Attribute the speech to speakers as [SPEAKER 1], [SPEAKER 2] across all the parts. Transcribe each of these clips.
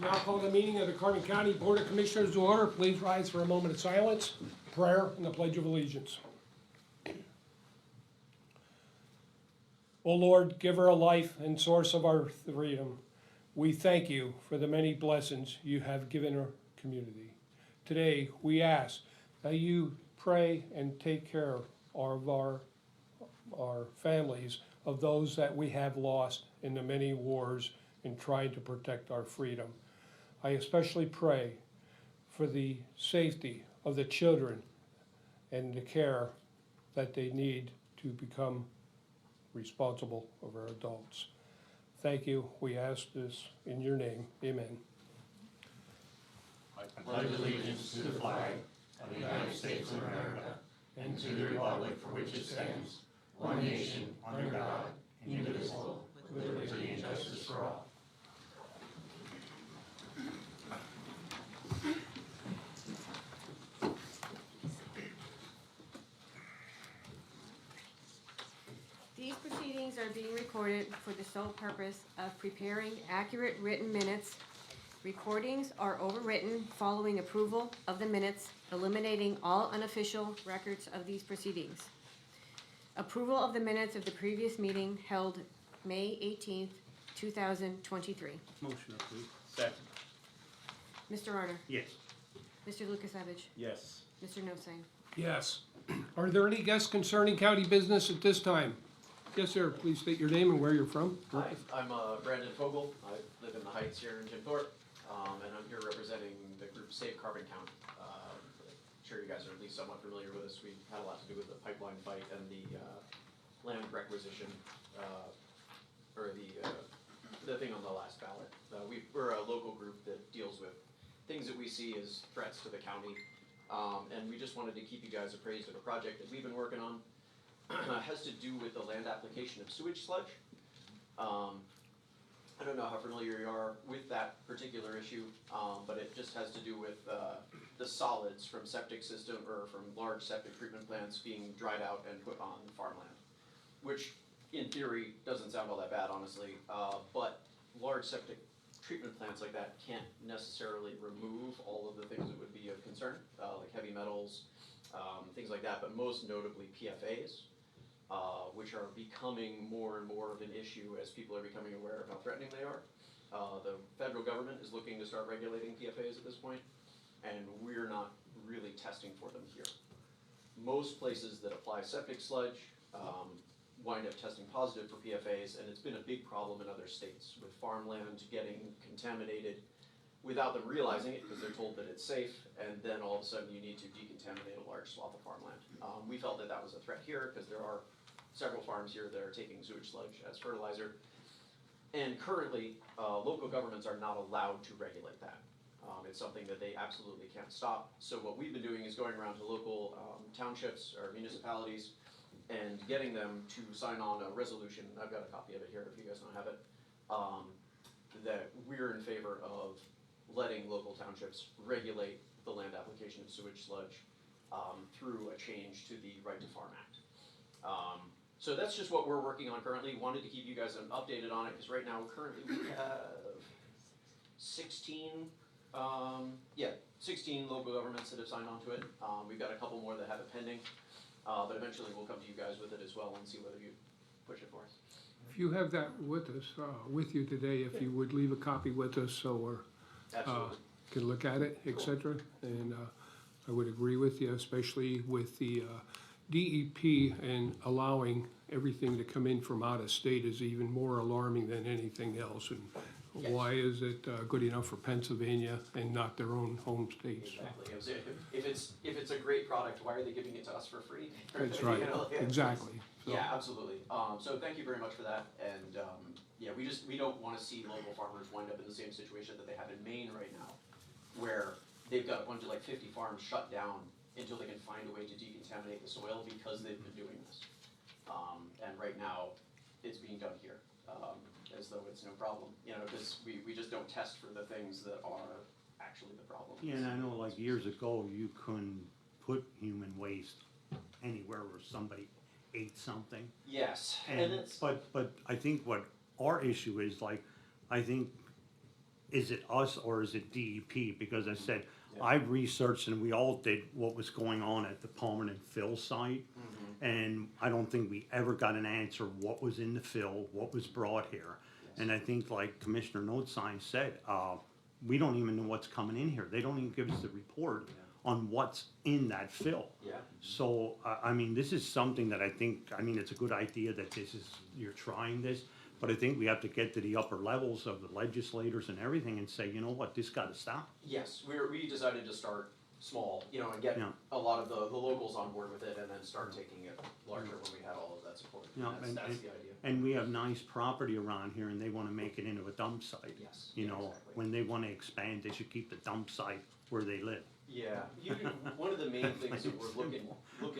[SPEAKER 1] Now call the meeting of the Carbon County Board of Commissioners to order. Please rise for a moment of silence, prayer, and the Pledge of Allegiance. O Lord, giver of life and source of our freedom, we thank you for the many blessings you have given our community. Today, we ask that you pray and take care of our families, of those that we have lost in the many wars in trying to protect our freedom. I especially pray for the safety of the children and the care that they need to become responsible of our adults. Thank you. We ask this in your name. Amen.
[SPEAKER 2] I pledge allegiance to the flag of the United States of America and to the republic for which it stands, one nation, under God, indivisible, with liberty and justice for all.
[SPEAKER 3] These proceedings are being recorded for the sole purpose of preparing accurate written minutes. Recordings are overwritten following approval of the minutes, eliminating all unofficial records of these proceedings. Approval of the minutes of the previous meeting held May 18th, 2023.
[SPEAKER 4] Motion approved. Second.
[SPEAKER 3] Mr. Arner?
[SPEAKER 4] Yes.
[SPEAKER 3] Mr. Lukasevich?
[SPEAKER 4] Yes.
[SPEAKER 3] Mr. Nosang?
[SPEAKER 1] Yes. Are there any guests concerning county business at this time? Yes, sir. Please state your name and where you're from.
[SPEAKER 5] Hi, I'm Brandon Fogel. I live in the Heights here in Jim Thorpe, and I'm here representing the group Save Carbon County. I'm sure you guys are at least somewhat familiar with us. We had a lot to do with the pipeline fight and the land requisition, or the thing on the last ballot. We're a local group that deals with things that we see as threats to the county, and we just wanted to keep you guys appraised of a project that we've been working on. Has to do with the land application of sewage sludge. I don't know how familiar you are with that particular issue, but it just has to do with the solids from septic system or from large septic treatment plants being dried out and put on farmland, which in theory doesn't sound all that bad, honestly, but large septic treatment plants like that can't necessarily remove all of the things that would be of concern, like heavy metals, things like that, but most notably PFAs. Which are becoming more and more of an issue as people are becoming aware of how threatening they are. The federal government is looking to start regulating PFAs at this point, and we're not really testing for them here. Most places that apply septic sludge wind up testing positive for PFAs, and it's been a big problem in other states with farmland getting contaminated without them realizing it because they're told that it's safe, and then all of a sudden you need to decontaminate a large swath of farmland. We felt that that was a threat here because there are several farms here that are taking sewage sludge as fertilizer. And currently, local governments are not allowed to regulate that. It's something that they absolutely can't stop. So what we've been doing is going around to local townships or municipalities and getting them to sign on a resolution. I've got a copy of it here if you guys don't have it. That we're in favor of letting local townships regulate the land application of sewage sludge through a change to the Right to Farm Act. So that's just what we're working on currently. Wanted to keep you guys updated on it because right now currently we have 16 local governments that have signed on to it. We've got a couple more that have it pending, but eventually we'll come to you guys with it as well and see whether you push it for us.
[SPEAKER 1] If you have that with us, with you today, if you would leave a copy with us so we can look at it, etc. And I would agree with you, especially with the DEP and allowing everything to come in from out of state is even more alarming than anything else. And
[SPEAKER 5] Yes.
[SPEAKER 1] Why is it good enough for Pennsylvania and not their own home states?
[SPEAKER 5] Exactly. If it's a great product, why are they giving it to us for free?
[SPEAKER 1] That's right.
[SPEAKER 5] You know,
[SPEAKER 1] Exactly. So,
[SPEAKER 5] Yeah, absolutely. So thank you very much for that. And yeah, we don't want to see local farmers wind up in the same situation that they have in Maine right now, where they've got a bunch of like 50 farms shut down until they can find a way to decontaminate the soil because they've been doing this. And right now, it's being done here, as though it's no problem, you know, because we just don't test for the things that are actually the problem.
[SPEAKER 4] Yeah, and I know like years ago, you couldn't put human waste anywhere where somebody ate something.
[SPEAKER 5] Yes,
[SPEAKER 4] And,
[SPEAKER 5] and it's,
[SPEAKER 4] but I think what our issue is, like, I think is it us or is it DEP? Because I said, I researched and we all did what was going on at the Palmerton fill site. And I don't think we ever got an answer what was in the fill, what was brought here. And I think like Commissioner Notstein said, we don't even know what's coming in here. They don't even give us the report on what's in that fill.
[SPEAKER 5] Yeah.
[SPEAKER 4] So, I mean, this is something that I think, I mean, it's a good idea that you're trying this, but I think we have to get to the upper levels of the legislators and everything and say, you know what, this gotta stop.
[SPEAKER 5] Yes, we decided to start small, you know, and get
[SPEAKER 4] Yeah.
[SPEAKER 5] a lot of the locals on board with it, and then start taking it larger when we had all of that support.
[SPEAKER 4] Yeah,
[SPEAKER 5] That's the idea.
[SPEAKER 4] And we have nice property around here and they wanna make it into a dump site.
[SPEAKER 5] Yes,
[SPEAKER 4] You
[SPEAKER 5] yeah,
[SPEAKER 4] know,
[SPEAKER 5] exactly.
[SPEAKER 4] when they wanna expand, they should keep the dump site where they live.
[SPEAKER 5] Yeah, one of the main things that we're looking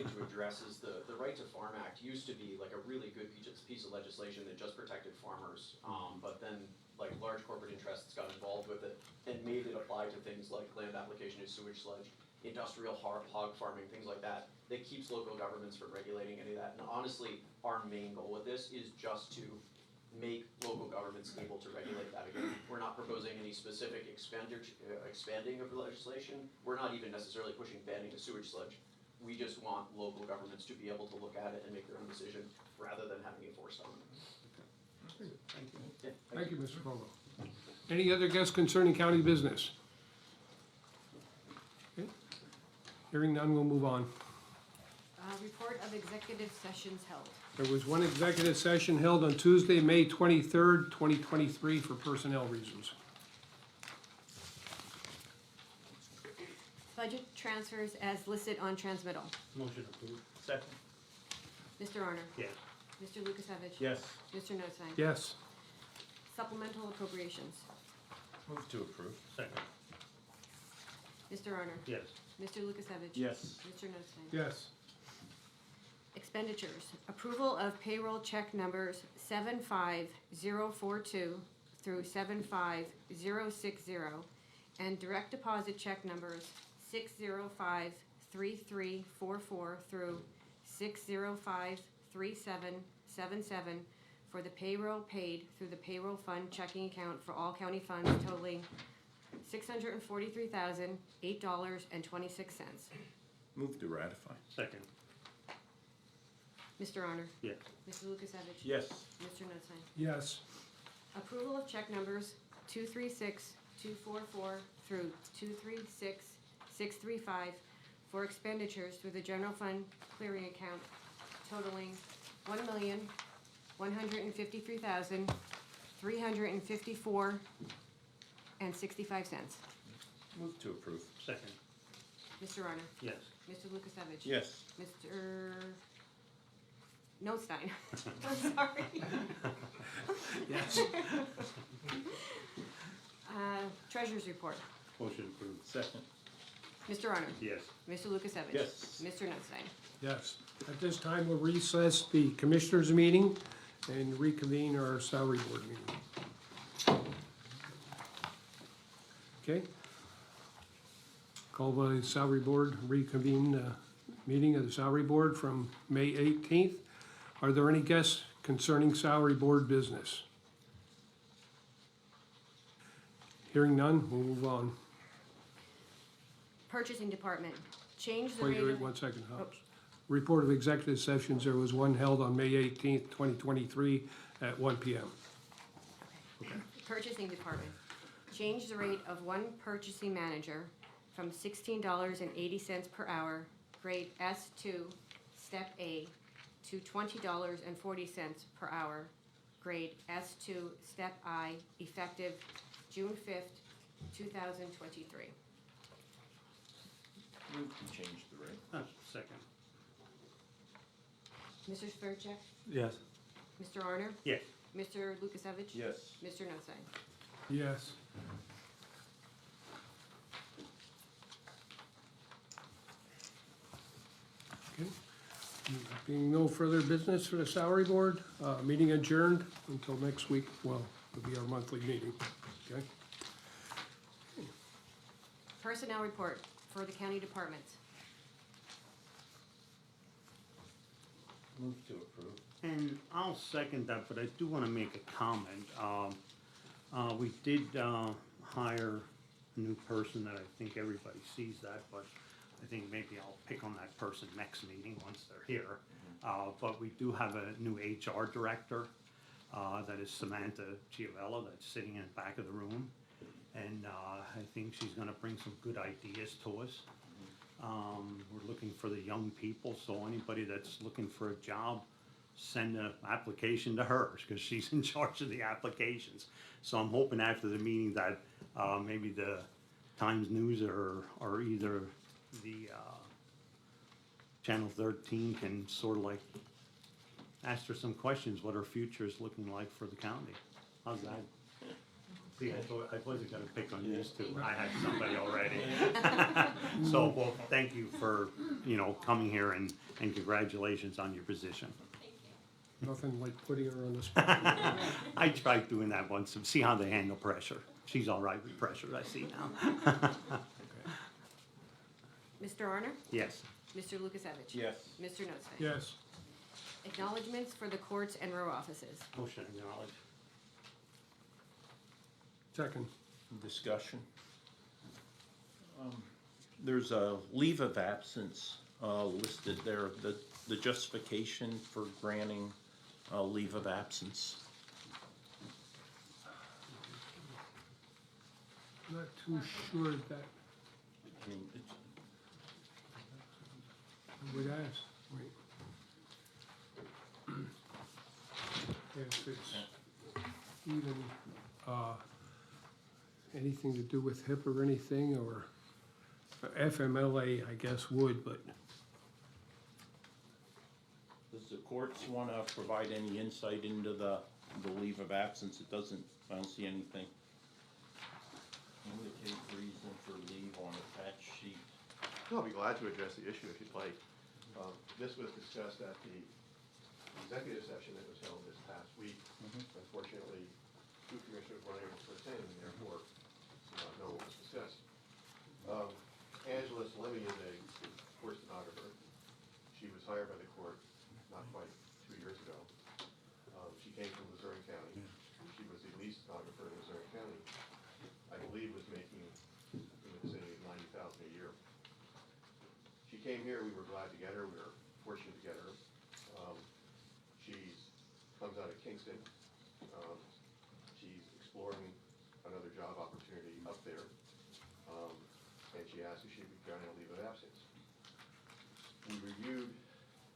[SPEAKER 5] to address is the Right to Farm Act used to be like a really good piece of legislation that just protected farmers. But then like large corporate interests got involved with it and made it apply to things like land application to sewage sludge, industrial hog farming, things like that. That keeps local governments from regulating any of that. And honestly, our main goal with this is just to make local governments able to regulate that again. We're not proposing any specific expanding of the legislation. We're not even necessarily pushing banning of sewage sludge. We just want local governments to be able to look at it and make their own decision rather than having it forced on them. Yeah,
[SPEAKER 1] Thank you, Mr. Bogo. Any other guests concerning county business? Okay. Hearing none, we'll move on.
[SPEAKER 3] Report of executive sessions held.
[SPEAKER 1] There was one executive session held on Tuesday, May 23rd, 2023 for personnel reasons.
[SPEAKER 3] Budget transfers as listed on transmittal.
[SPEAKER 4] Motion approved. Second.
[SPEAKER 3] Mr. Arner.
[SPEAKER 4] Yes.
[SPEAKER 3] Mr. Lukasevich.
[SPEAKER 2] Yes.
[SPEAKER 3] Mr. Notstein.
[SPEAKER 1] Yes.
[SPEAKER 3] Supplemental appropriations.
[SPEAKER 2] Move to approve.
[SPEAKER 4] Second.
[SPEAKER 3] Mr. Arner.
[SPEAKER 4] Yes.
[SPEAKER 3] Mr. Lukasevich.
[SPEAKER 2] Yes.
[SPEAKER 3] Mr. Notstein.
[SPEAKER 1] Yes.
[SPEAKER 3] Expenditures. Approval of payroll check numbers 75042 through 75060 and direct deposit check numbers 6053344 through 6053777 for the payroll paid through the payroll fund checking account for all county funds totaling $643,008.26.
[SPEAKER 2] Move to ratify.
[SPEAKER 4] Second.
[SPEAKER 3] Mr. Honor?
[SPEAKER 4] Yes.
[SPEAKER 3] Mr. Lukasevich?
[SPEAKER 2] Yes.
[SPEAKER 3] Mr. Notstein?
[SPEAKER 1] Yes.
[SPEAKER 3] Approval of check numbers 236244 through 236635 for expenditures through the general fund clearing account totaling $1,153,354.65.
[SPEAKER 2] Move to approve.
[SPEAKER 4] Second.
[SPEAKER 3] Mr. Honor?
[SPEAKER 4] Yes.
[SPEAKER 3] Mr. Lukasevich?
[SPEAKER 2] Yes.
[SPEAKER 3] Mr. Notstein? I'm sorry.
[SPEAKER 1] Yes.
[SPEAKER 3] Treasurer's report.
[SPEAKER 4] Motion approved.
[SPEAKER 2] Second.
[SPEAKER 3] Mr. Honor?
[SPEAKER 4] Yes.
[SPEAKER 3] Mr. Lukasevich?
[SPEAKER 2] Yes.
[SPEAKER 3] Mr. Notstein?
[SPEAKER 1] Yes. At this time, we'll recess the commissioners' meeting and reconvene our salary board meeting. Okay? Call the salary board, reconvene meeting of the salary board from May 18th. Are there any guests concerning salary board business? Hearing none, we'll move on.
[SPEAKER 3] Purchasing Department, change the
[SPEAKER 1] Wait,
[SPEAKER 3] rate
[SPEAKER 1] wait,
[SPEAKER 3] of...
[SPEAKER 1] 1 second,
[SPEAKER 3] Oh.
[SPEAKER 1] Hobbs. Report of executive sessions, there was one held on May 18th, 2023 at 1 PM.
[SPEAKER 3] Purchasing Department, change the rate of one purchasing manager from $16.80 per hour, grade S2, step A, to $20.40 per hour, grade S2, step I, effective June 5th, 2023.
[SPEAKER 2] Move to change the rate.
[SPEAKER 4] Second.
[SPEAKER 3] Mr. Spurcheck,
[SPEAKER 4] Yes.
[SPEAKER 3] Mr. Arner,
[SPEAKER 4] Yes.
[SPEAKER 3] Mr. Lukasevich?
[SPEAKER 2] Yes.
[SPEAKER 3] Mr. Notstein?
[SPEAKER 1] Yes. Okay. Being no further business for the salary board, meeting adjourned until next week. Well, it'll be our monthly meeting, okay?
[SPEAKER 3] Personnel report for the county departments.
[SPEAKER 2] Move to approve.
[SPEAKER 4] And I'll second that, but I do want to make a comment. We did hire a new person that I think everybody sees that, but I think maybe I'll pick on that person next meeting once they're here. But we do have a new HR director, that is Samantha Giovella, that's sitting in the back of the room. And I think she's gonna bring some good ideas to us. We're looking for the young people, so anybody that's looking for a job, send an application to her, because she's in charge of the applications. So I'm hoping after the meeting that maybe the Times News or either the Channel 13 can sort of like ask her some questions, what her future is looking like for the county. How's that? See, I wasn't gonna pick on these two, I had somebody already. So, well, thank you for, coming here and congratulations on your position.
[SPEAKER 1] Nothing like putting her on the spot.
[SPEAKER 4] I tried doing that once, to see how they handle pressure. She's all right with pressure, I see now.
[SPEAKER 3] Mr. Arner?
[SPEAKER 4] Yes.
[SPEAKER 3] Mr. Lukasevich?
[SPEAKER 2] Yes.
[SPEAKER 3] Mr. Notstein?
[SPEAKER 1] Yes,
[SPEAKER 3] Acknowledgements for the courts and row offices.
[SPEAKER 4] Motion acknowledged.
[SPEAKER 1] second.
[SPEAKER 2] Discussion. There's a leave of absence listed there, the justification for granting a leave of absence.
[SPEAKER 1] Not too sure that,
[SPEAKER 2] I mean,
[SPEAKER 1] I would ask, wait. If it's even, anything to do with HIP or anything, or FMLA, I guess would, but
[SPEAKER 2] Does the courts want to provide any insight into the leave of absence? It doesn't, I don't see anything. Indicate reason for leave on attached sheet.
[SPEAKER 6] I'll be glad to address the issue if you'd like. This was discussed at the executive session that was held this past week. Unfortunately, two commissioners weren't able to attend, and therefore do not know what was discussed. Angela Salemi is a court stenographer. She was hired by the court not quite 2 years ago. She came from Luzerne County. She was the lead stenographer in Luzerne County. I believe was making in the vicinity of $90,000 a year. She came here, we were glad to get her, we were fortunate to get her. She comes out of Kingston. She's exploring another job opportunity up there. And she asked if she'd be granted a leave of absence. We reviewed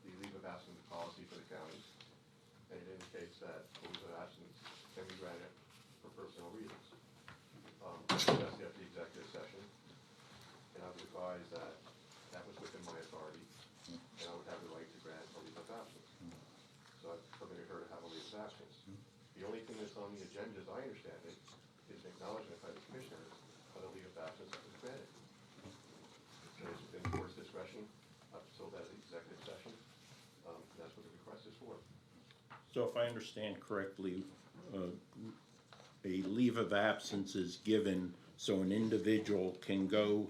[SPEAKER 6] the leave of absence policy for the county, and it indicates that a leave of absence can be granted for personal reasons. I discussed it at the executive session, and I was advised that that was within my authority, and I would have the right to grant a leave of absence. So I've permitted her to have a leave of absence. The only thing that's on the agenda, as I understand it, is an acknowledgement by the commissioners of the leave of absence that was granted. So it's within the board's discretion up until that executive session. That's what the request is for.
[SPEAKER 2] So if I understand correctly, a leave of absence is given so an individual can go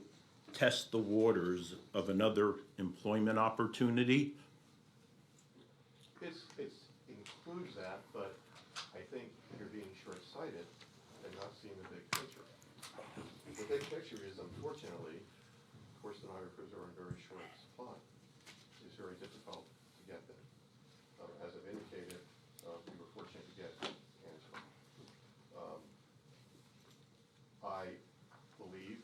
[SPEAKER 2] test the waters of another employment opportunity?
[SPEAKER 6] It includes that, but I think you're being short-sighted and not seeing the big picture. The big picture is, unfortunately, court stenographers are in very short supply. It's very difficult to get them. As I've indicated, we were fortunate to get Angela. I believe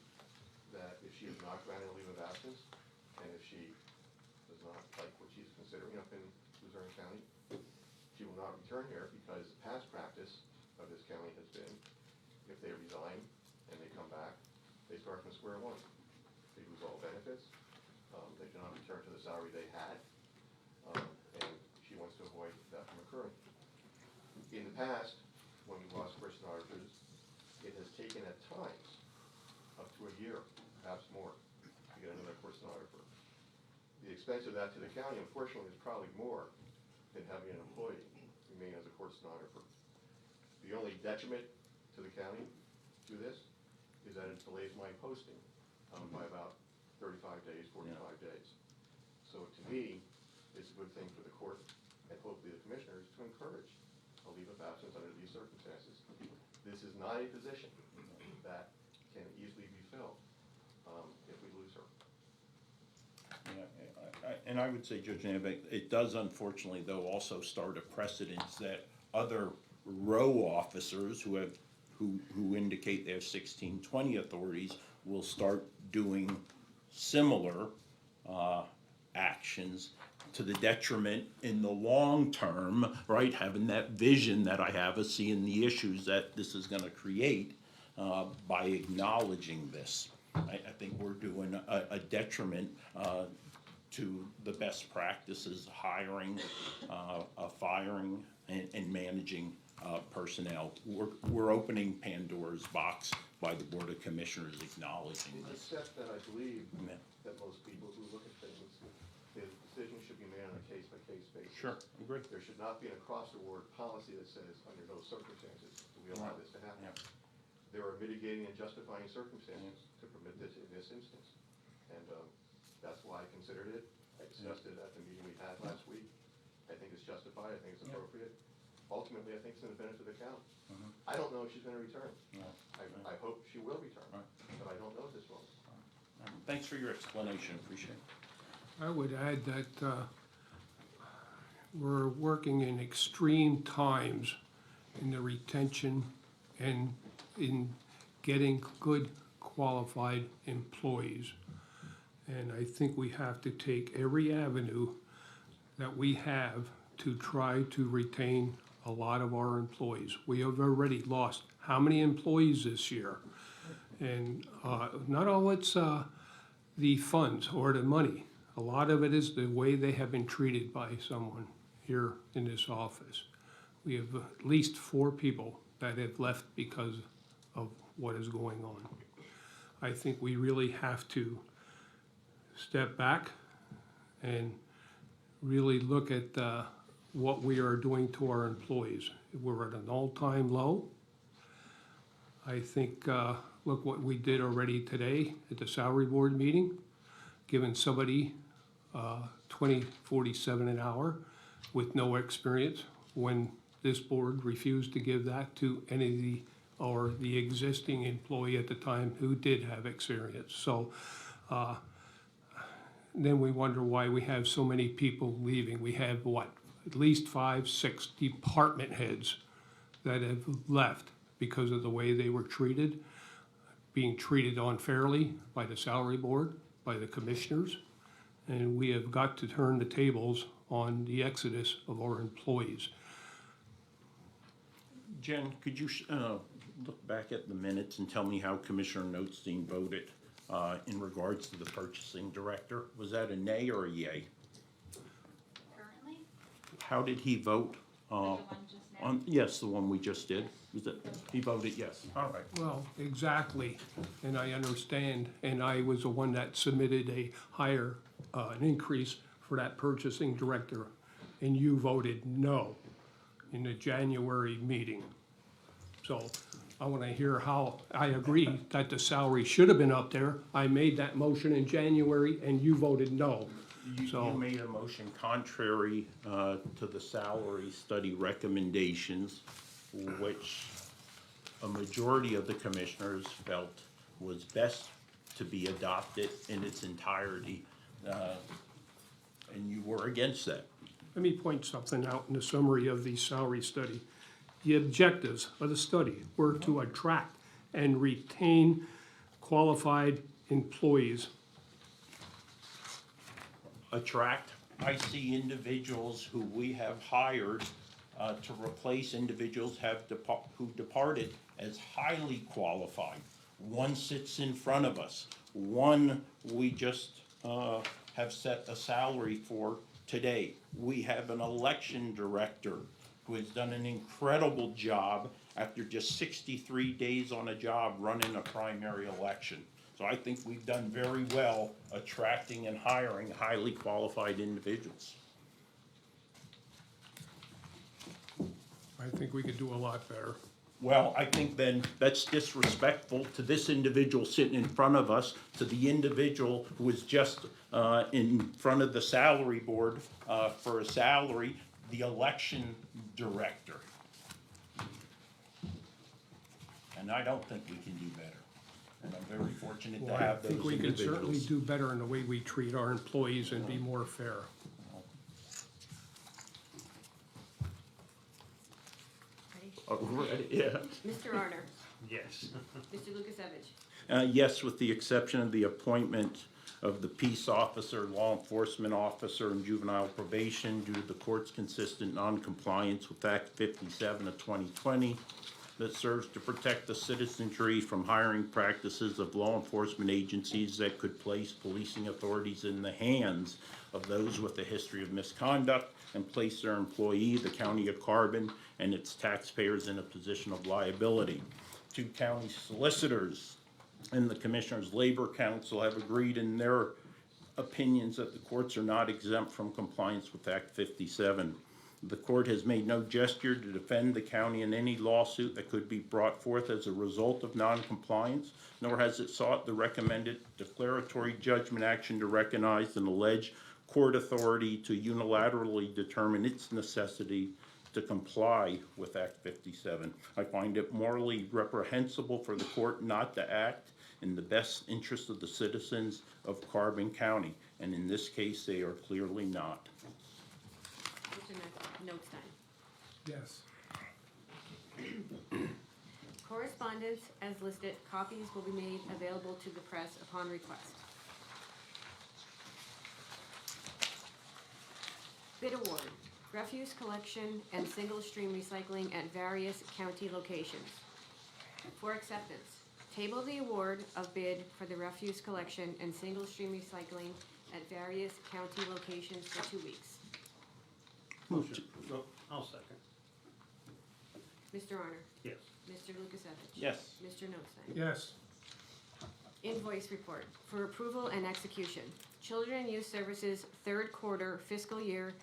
[SPEAKER 6] that if she is not granted a leave of absence, and if she does not like what she's considering up in Luzerne County, she will not return here, because the past practice of this county has been, if they resign and they come back, they start from square one. They lose all benefits, they do not return to the salary they had, and she wants to avoid that from occurring. In the past, when we lost court stenographers, it has taken at times up to a year, perhaps more, to get another court stenographer. The expense of that to the county, unfortunately, is probably more than having an employee remain as a court stenographer. The only detriment to the county to this is that it delays my posting by about 35 days, 45 days. So to me, it's a good thing for the court and hopefully the commissioners to encourage a leave of absence under these circumstances. This is not a position that
[SPEAKER 7] And I would say, Judge Nabek, it does unfortunately, though, also start a precedence that other row officers who indicate they have 1620 authorities will start doing similar actions to the detriment in the long term, right? Having that vision that I have of seeing the issues that this is gonna create by acknowledging this. I think we're doing a detriment to the best practices, hiring, firing, and managing personnel. We're opening Pandora's box by the Board of Commissioners acknowledging this.
[SPEAKER 6] Except that I believe
[SPEAKER 7] Yeah.
[SPEAKER 6] that most people who look at things, the decision should be made on a case-by-case basis.
[SPEAKER 7] Sure, agree.
[SPEAKER 6] There should not be an across-the-board policy that says, under no circumstances do we allow this to happen.
[SPEAKER 7] Yeah.
[SPEAKER 6] There are mitigating and justifying circumstances to permit this in this instance. And that's why I considered it. I discussed it at the meeting we had last week. I think it's justified, I think it's appropriate. Ultimately, I think it's in the benefit of the town. I don't know if she's gonna return. I hope she will return,
[SPEAKER 7] Right.
[SPEAKER 6] but I don't know at this moment.
[SPEAKER 7] Thanks for your explanation, appreciate it.
[SPEAKER 1] I would add that we're working in extreme times in the retention and in getting good qualified employees. And I think we have to take every avenue that we have to try to retain a lot of our employees. We have already lost how many employees this year? And not all it's the funds or the money. A lot of it is the way they have been treated by someone here in this office. We have at least 4 people that have left because of what is going on. I think we really have to step back and really look at what we are doing to our employees. We're at an all-time low. I think, look what we did already today at the salary board meeting, giving somebody $20.47 an hour with no experience, when this board refused to give that to any of the existing employee at the time who did have experience. So then we wonder why we have so many people leaving. We have at least 5, 6 department heads that have left because of the way they were treated, being treated unfairly by the salary board, by the commissioners. And we have got to turn the tables on the exodus of our employees.
[SPEAKER 7] Jen, could you look back at the minutes and tell me how Commissioner Notstein voted in regards to the purchasing director? Was that a nay or a yay?
[SPEAKER 8] Currently,
[SPEAKER 7] How did he vote?
[SPEAKER 8] the one just now.
[SPEAKER 7] Yes, the one we just did. Was it, he voted yes. All right.
[SPEAKER 1] Well, exactly, and I understand, and I was the one that submitted a higher, an increase for that purchasing director, and you voted no in the January meeting. So I want to hear how, I agree that the salary should have been up there. I made that motion in January, and you voted no.
[SPEAKER 7] You
[SPEAKER 1] So-
[SPEAKER 7] made a motion contrary to the salary study recommendations, which a majority of the commissioners felt was best to be adopted in its entirety, and you were against that.
[SPEAKER 1] Let me point something out in the summary of the salary study. The objectives of the study were to attract and retain qualified employees.
[SPEAKER 7] Attract, I see individuals who we have hired to replace individuals who departed as highly qualified. One sits in front of us. One we just have set a salary for today. We have an election director who has done an incredible job after just 63 days on a job running a primary election. So I think we've done very well attracting and hiring highly qualified individuals.
[SPEAKER 1] I think we could do a lot better.
[SPEAKER 7] Well, I think then that's disrespectful to this individual sitting in front of us, to the individual who was just in front of the salary board for a salary, the election director. And I don't think we can do better. And I'm very fortunate fortunate to
[SPEAKER 1] Well, I
[SPEAKER 7] have those
[SPEAKER 1] think we can certainly
[SPEAKER 7] individuals.
[SPEAKER 1] do better in the way we treat our employees and be more fair.
[SPEAKER 3] Ready?
[SPEAKER 7] Oh, ready, yeah.
[SPEAKER 3] Mr. Arner,
[SPEAKER 4] Yes.
[SPEAKER 3] Mr. Lukasevich,
[SPEAKER 7] Yes, with the exception of the appointment of the peace officer, law enforcement officer, and juvenile probation due to the court's consistent noncompliance with Act 57 of 2020 that serves to protect the citizenry from hiring practices of law enforcement agencies that could place policing authorities in the hands of those with a history of misconduct and place their employee, the county of Carbon, and its taxpayers in a position of liability. Two county solicitors and the Commissioners' Labor Council have agreed in their opinions that the courts are not exempt from compliance with Act 57. The court has made no gesture to defend the county in any lawsuit that could be brought forth as a result of noncompliance, nor has it sought the recommended declaratory judgment action to recognize an alleged court authority to unilaterally determine its necessity to comply with Act 57. I find it morally reprehensible for the court not to act in the best interest of the citizens of Carbon County, and in this case, they are clearly not.
[SPEAKER 3] Mr. Notstein.
[SPEAKER 1] Yes.
[SPEAKER 3] Correspondence as listed, copies will be made available to the press upon request. Bid award, refuse collection and single-stream recycling at various county locations. For acceptance, table the award of bid for the refuse collection and single-stream recycling at various county locations for 2 weeks.
[SPEAKER 4] Motion. No, I'll second.
[SPEAKER 3] Mr. Arner,
[SPEAKER 4] Yes.
[SPEAKER 3] Mr. Lukasevich.
[SPEAKER 7] Yes.
[SPEAKER 3] Mr. Notstein.
[SPEAKER 1] Yes.
[SPEAKER 3] Invoice report for approval and execution. Children and Youth Services third quarter fiscal year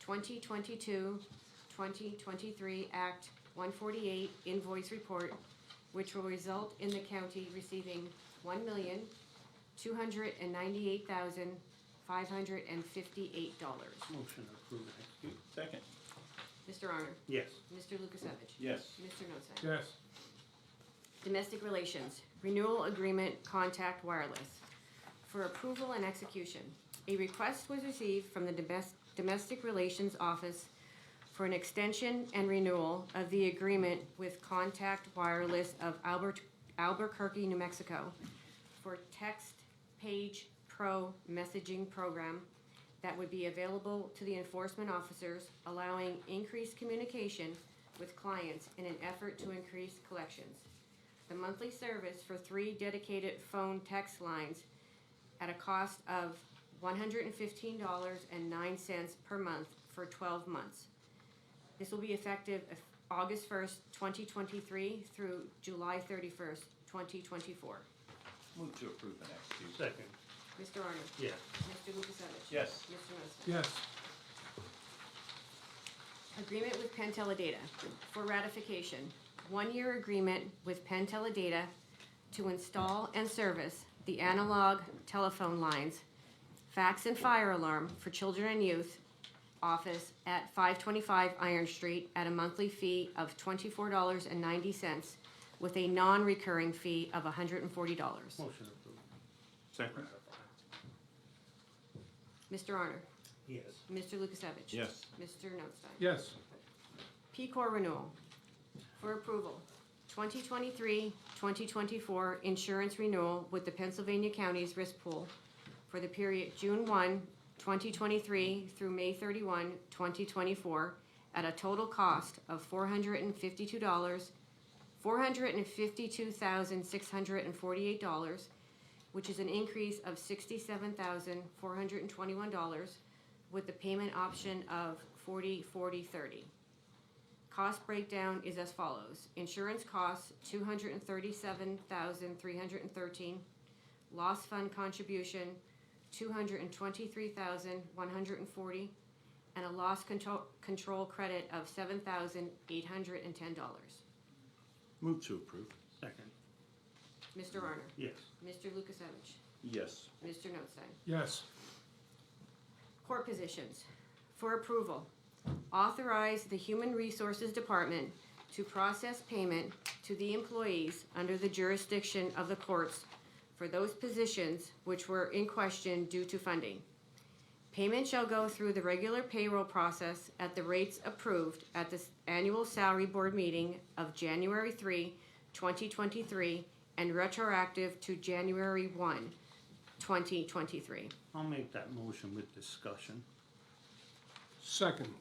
[SPEAKER 3] 2022-2023 Act 148 invoice report, which will result in the county receiving $1,298,558.
[SPEAKER 4] Motion to approve and execute.
[SPEAKER 7] Second.
[SPEAKER 3] Mr. Arner,
[SPEAKER 4] Yes.
[SPEAKER 3] Mr. Lukasevich.
[SPEAKER 7] Yes.
[SPEAKER 3] Mr. Notstein.
[SPEAKER 1] Yes.
[SPEAKER 3] Domestic Relations, Renewal Agreement Contact Wireless. For approval and execution, a request was received from the Domestic Relations Office for an extension and renewal of the agreement with Contact Wireless of Albuquerque, New Mexico for Text Page Pro messaging program that would be available to the enforcement officers, allowing increased communication with clients in an effort to increase collections. The monthly service for 3 dedicated phone text lines at a cost of $115.09 per month for 12 months. This will be effective August 1st, 2023 through July 31st, 2024.
[SPEAKER 7] Move to approve and execute.
[SPEAKER 4] Second.
[SPEAKER 3] Mr. Arner,
[SPEAKER 4] Yes.
[SPEAKER 3] Mr. Lukasevich.
[SPEAKER 7] Yes.
[SPEAKER 3] Mr. Notstein.
[SPEAKER 1] Yes.
[SPEAKER 3] Agreement with Penn Teledata for ratification. 1-year agreement with Penn Teledata to install and service the analog telephone lines, fax and fire alarm for children and youth office at 525 Iron Street at a monthly fee of $24.90 with a non-recurring fee of $140.
[SPEAKER 4] Motion approved.
[SPEAKER 7] Second.
[SPEAKER 3] Mr. Arner,
[SPEAKER 4] Yes.
[SPEAKER 3] Mr. Lukasevich.
[SPEAKER 7] Yes.
[SPEAKER 3] Mr. Notstein.
[SPEAKER 1] Yes.
[SPEAKER 3] P-Corps renewal. For approval, 2023-2024 insurance renewal with the Pennsylvania Counties Risk Pool for the period June 1, 2023 through May 31, 2024 at a total cost of $452,648, which is an increase of $67,421 with the payment option of 40-40-30. Cost breakdown is as follows. Insurance costs $237,313. Loss fund contribution $223,140, and a loss control credit of $7,810.
[SPEAKER 7] Move to approve.
[SPEAKER 4] Second.
[SPEAKER 3] Mr. Arner,
[SPEAKER 4] Yes.
[SPEAKER 3] Mr. Lukasevich,
[SPEAKER 7] Yes.
[SPEAKER 3] Mr. Notstein.
[SPEAKER 1] Yes.
[SPEAKER 3] Court positions. For approval, authorize the Human Resources Department to process payment to the employees under the jurisdiction of the courts for those positions which were in question due to funding. Payment shall go through the regular payroll process at the rates approved at the annual salary board meeting of January 3, 2023, and retroactive to January 1, 2023.
[SPEAKER 4] I'll make that motion with discussion.
[SPEAKER 1] Second.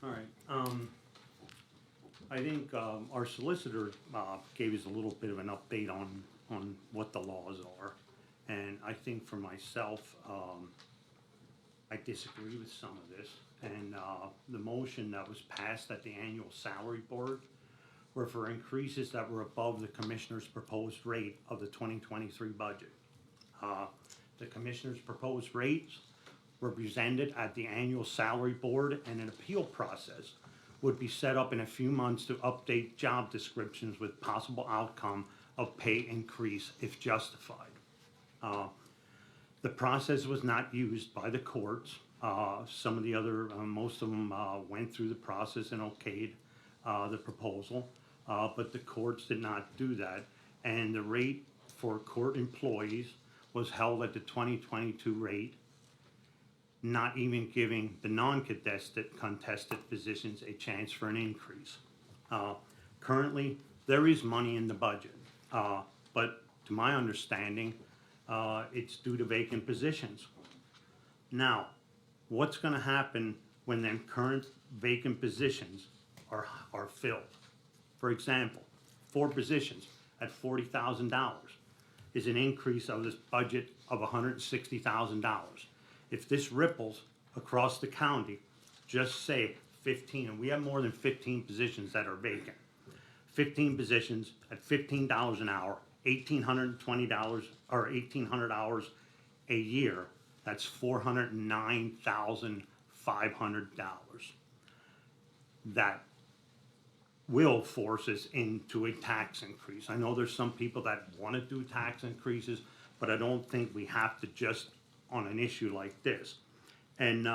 [SPEAKER 4] All right, I think, our solicitor, gave us a little bit of an update on what the laws are. And I think for myself, I disagree with some of this. And, the motion that was passed at the annual salary board were for increases that were above the commissioner's proposed rate of the 2023 budget. The commissioner's proposed rates were presented at the annual salary board, and an appeal process would be set up in a few months to update job descriptions with possible outcome of pay increase if justified. The process was not used by the courts. Some of the other, most of them went through the process and okayed the proposal, but the courts did not do that. And the rate for court employees was held at the 2022 rate, not even giving the non-contested positions a chance for an increase. Currently, there is money in the budget, but to my understanding, it's due to vacant positions. Now, what's gonna happen when them current vacant positions are filled? For example, 4 positions at $40,000 is an increase of this budget of $160,000. If this ripples across the county, just say 15, and we have more than 15 positions that are vacant. 15 positions at $15 an hour, $1,820 or $1,800 a year, that's $409,500. That will force us into a tax increase. I know there's some people that want to do tax increases, but I don't think we have to just on an issue like this. And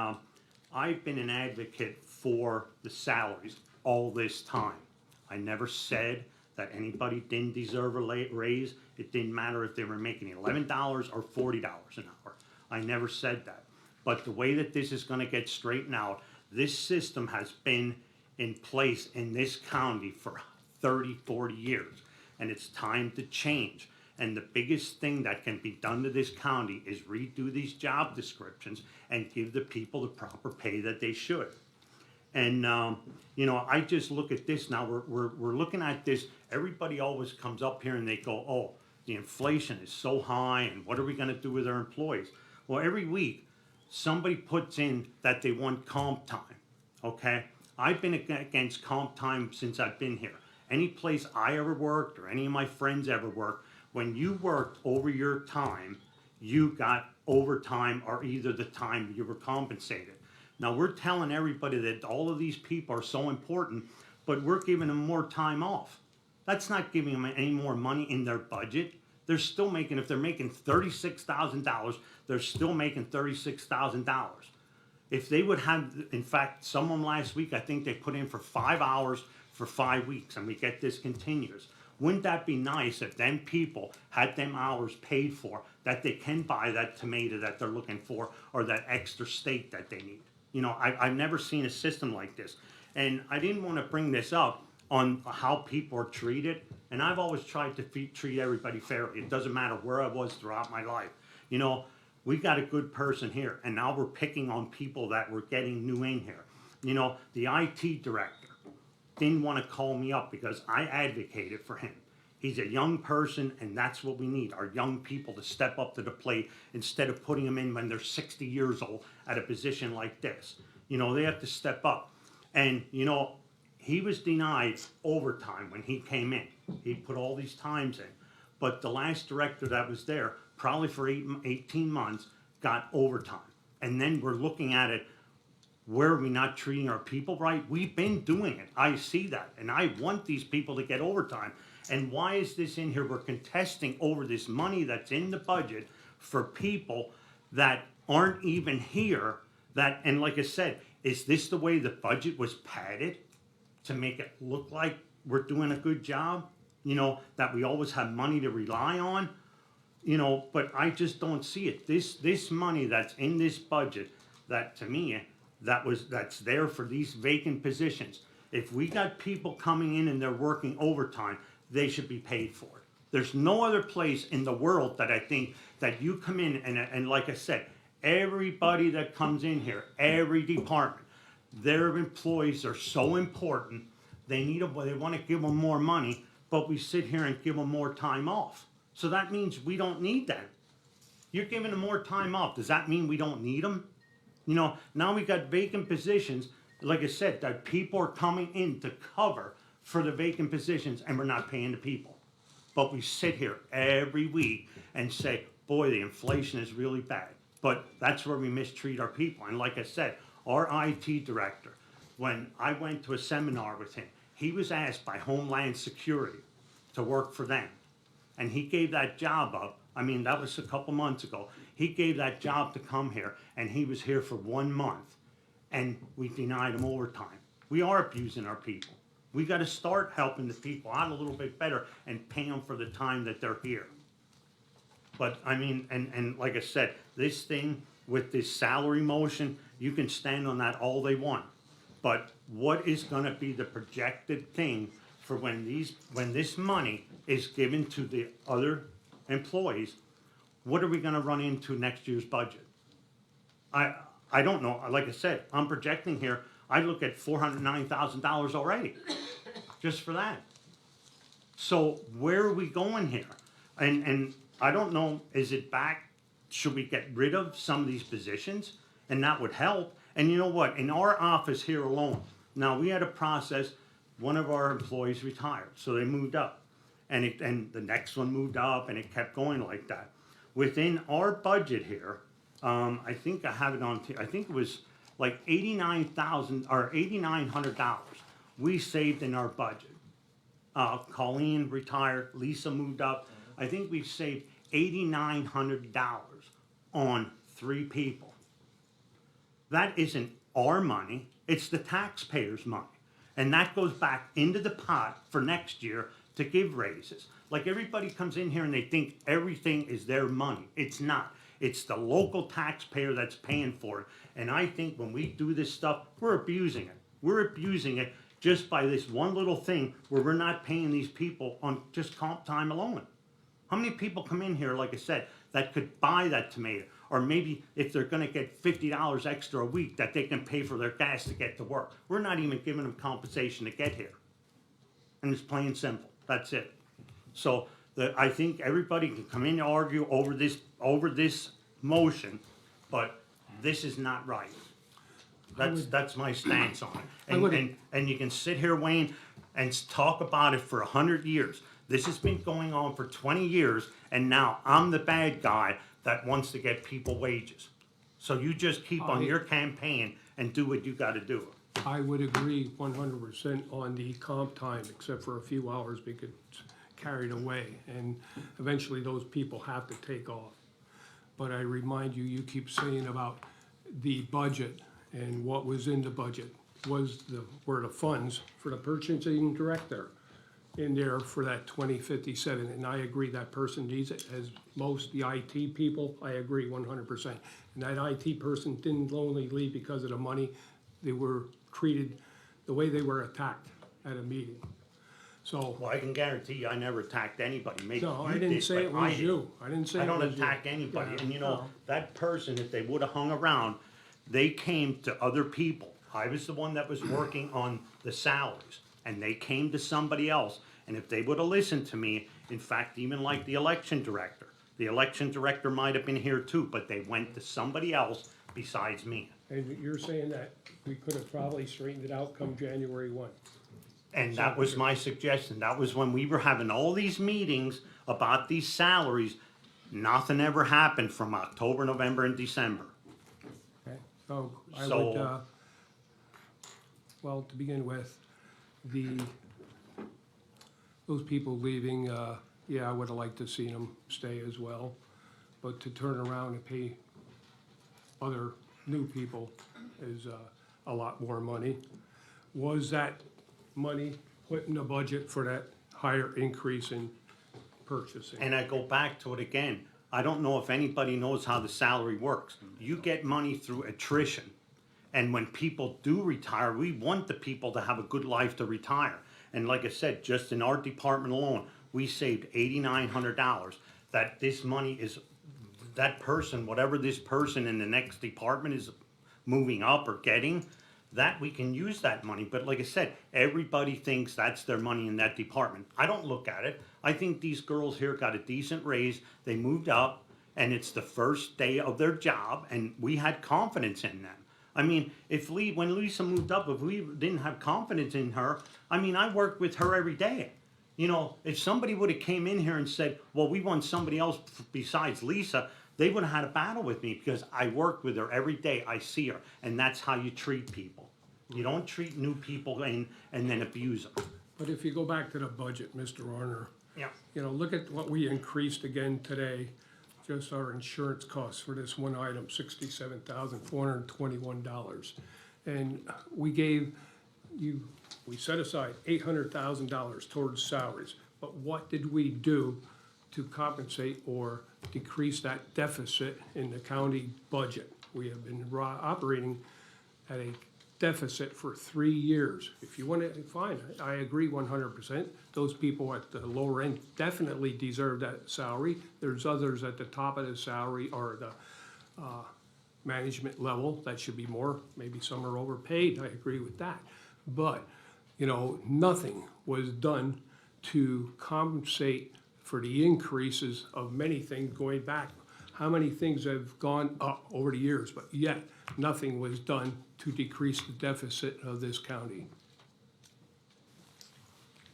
[SPEAKER 4] I've been an advocate for the salaries all this time. I never said that anybody didn't deserve a raise. It didn't matter if they were making $11 or $40 an hour. I never said that. But the way that this is gonna get straightened out, this system has been in place in this county for 30, 40 years, and it's time to change. And the biggest thing that can be done to this county is redo these job descriptions and give the people the proper pay that they should. And, you know, I just look at this now, we're looking at this, everybody always comes up here and they go, oh, the inflation is so high and what are we gonna do with our employees? Well, every week, somebody puts in that they want comp time, okay? I've been against comp time since I've been here. Any place I ever worked or any of my friends ever worked, when you worked over your time, you got overtime or either the time you were compensated. Now we're telling everybody that all of these people are so important, but we're giving them more time off. That's not giving them any more money in their budget. They're still making, if they're making $36,000, they're still making $36,000. If they would have, in fact, someone last week, I think they put in for 5 hours for 5 weeks, and we get this continuous. Wouldn't that be nice if them people had them hours paid for, that they can buy that tomato that they're looking for, or that extra steak that they need? You know, I've never seen a system like this. And I didn't want to bring this up on how people are treated, and I've always tried to treat everybody fairly. It doesn't matter where I was throughout my life. You know, we got a good person here, and now we're picking on people that we're getting new in here. You know, the IT director didn't want to call me up because I advocated for him. He's a young person, and that's what we need, our young people to step up to the plate instead of putting them in when they're 60 years old at a position like this. You know, they have to step up. And, you know, he was denied overtime when he came in. He put all these times in. But the last director that was there, probably for 18 months, got overtime. And then we're looking at it, where are we not treating our people right? We've been doing it. I see that. And I want these people to get overtime. And why is this in here? We're contesting over this money that's in the budget for people that aren't even here. That, and like I said, is this the way the budget was padded to make it look like we're doing a good job? You know, that we always have money to rely on? you know, but I just don't see it. This money that's in this budget, that to me, that's there for these vacant positions. If we got people coming in and they're working overtime, they should be paid for it. There's no other place in the world that I think that you come in and like I said, everybody that comes in here, every department, their employees are so important. They want to give them more money, but we sit here and give them more time off. So that means we don't need them. You're giving them more time off. Does that mean we don't need them? You know, now we got vacant positions, like I said, that people are coming in to cover for the vacant positions and we're not paying the people. But we sit here every week and say, boy, the inflation is really bad. But that's where we mistreat our people. And like I said, our IT director, when I went to a seminar with him, he was asked by Homeland Security to work for them. And he gave that job up. I mean, that was a couple months ago. He gave that job to come here, and he was here for 1 month, and we denied him overtime. We are abusing our people. We got to start helping the people out a little bit better and pay them for the time that they're here. But I mean, and like I said, this thing with this salary motion, you can stand on that all they want. But what is going to be the projected thing for when this money is given to the other employees? What are we going to run into next year's budget? I don't know. Like I said, I'm projecting here. I look at $409,000 already, just for that. So where are we going here? And I don't know. Is it back? Should we get rid of some of these positions? And that would help. And you know what? In our office here alone, now we had a process. One of our employees retired, so they moved up, and the next one moved up, and it kept going like that. Within our budget here, I think I have it on. I think it was like $89,000 or $8,900 we saved in our budget. Colleen retired, Lisa moved up. I think we saved $8,900 on 3 people. That isn't our money, it's the taxpayers' money. And that goes back into the pot for next year to give raises. Like everybody comes in here and they think everything is their money. It's not. It's the local taxpayer that's paying for it. And I think when we do this stuff, we're abusing it. We're abusing it just by this one little thing where we're not paying these people on just comp time alone. How many people come in here, like I said, that could buy that tomato? Or maybe if they're gonna get $50 extra a week, that they can pay for their gas to get to work. We're not even giving them compensation to get here. And it's plain and simple, that's it. So I think everybody can come in and argue over this motion, but this is not right. That's my stance on it. And you can sit here, Wayne, and talk about it for 100 years. This has been going on for 20 years, and now I'm the bad guy that wants to get people wages. So you just keep on your campaign and do what you gotta do.
[SPEAKER 1] I would agree 100% on the comp time, except for a few hours because it's carried away, and eventually those people have to take off. But I remind you, you keep saying about the budget, and what was in the budget were the funds for the purchasing director in there for that 2057, and I agree that person needs it, as most the IT people, I agree 100%. And that IT person didn't only leave because of the money, they were treated the way they were attacked at a meeting. So,
[SPEAKER 4] Well, I can guarantee you, I never attacked anybody. Maybe
[SPEAKER 1] no,
[SPEAKER 4] you
[SPEAKER 1] I didn't
[SPEAKER 4] did,
[SPEAKER 1] say
[SPEAKER 4] but
[SPEAKER 1] it
[SPEAKER 4] I
[SPEAKER 1] was
[SPEAKER 4] didn't.
[SPEAKER 1] you, I didn't say
[SPEAKER 4] I
[SPEAKER 1] it
[SPEAKER 4] don't
[SPEAKER 1] was you.
[SPEAKER 4] attack anybody,
[SPEAKER 1] Yeah,
[SPEAKER 4] and you know,
[SPEAKER 1] no.
[SPEAKER 4] that person, if they would've hung around, they came to other people. I was the one that was working on the salaries, and they came to somebody else, and if they would've listened to me, in fact, even like the election director might have been here too, but they went to somebody else besides me.
[SPEAKER 1] And you're saying that we could have probably straightened it out come January 1.
[SPEAKER 4] And that was my suggestion. That was when we were having all these meetings about these salaries. Nothing ever happened from October, November, and December.
[SPEAKER 1] Okay, so I
[SPEAKER 4] So-
[SPEAKER 1] would, well, to begin with, those people leaving, yeah, I would have liked to see them stay as well. But to turn around and pay other new people is a lot more money. Was that money put in the budget for that higher increase in purchasing?
[SPEAKER 4] And I go back to it again. I don't know if anybody knows how the salary works. You get money through attrition. And when people do retire, we want the people to have a good life to retire. And like I said, just in our department alone, we saved $8,900. That this money is, that person, whatever this person in the next department is moving up or getting, that we can use that money. But like I said, everybody thinks that's their money in that department. I don't look at it. I think these girls here got a decent raise. They moved up, and it's the first day of their job, and we had confidence in them. I mean, when Lisa moved up, if we didn't have confidence in her, I mean, I worked with her every day. You know, if somebody would have came in here and said, well, we want somebody else besides Lisa, they would have had a battle with me because I work with her every day. I see her, and that's how you treat people. You don't treat new people and then abuse them.
[SPEAKER 1] But if you go back to the budget, Mr. Arner,
[SPEAKER 4] Yeah.
[SPEAKER 1] you know, look at what we increased again today. Just our insurance costs for this one item, $67,421. And we set aside $800,000 towards salaries. But what did we do to compensate or decrease that deficit in the county budget? We have been operating at a deficit for 3 years. If you want to, fine, I agree 100%. Those people at the lower end definitely deserve that salary. There's others at the top of the salary or the management level that should be more. Maybe some are overpaid, I agree with that. But, you know, nothing was done to compensate for the increases of many things going back. How many things have gone up over the years, but yet nothing was done to decrease the deficit of this county.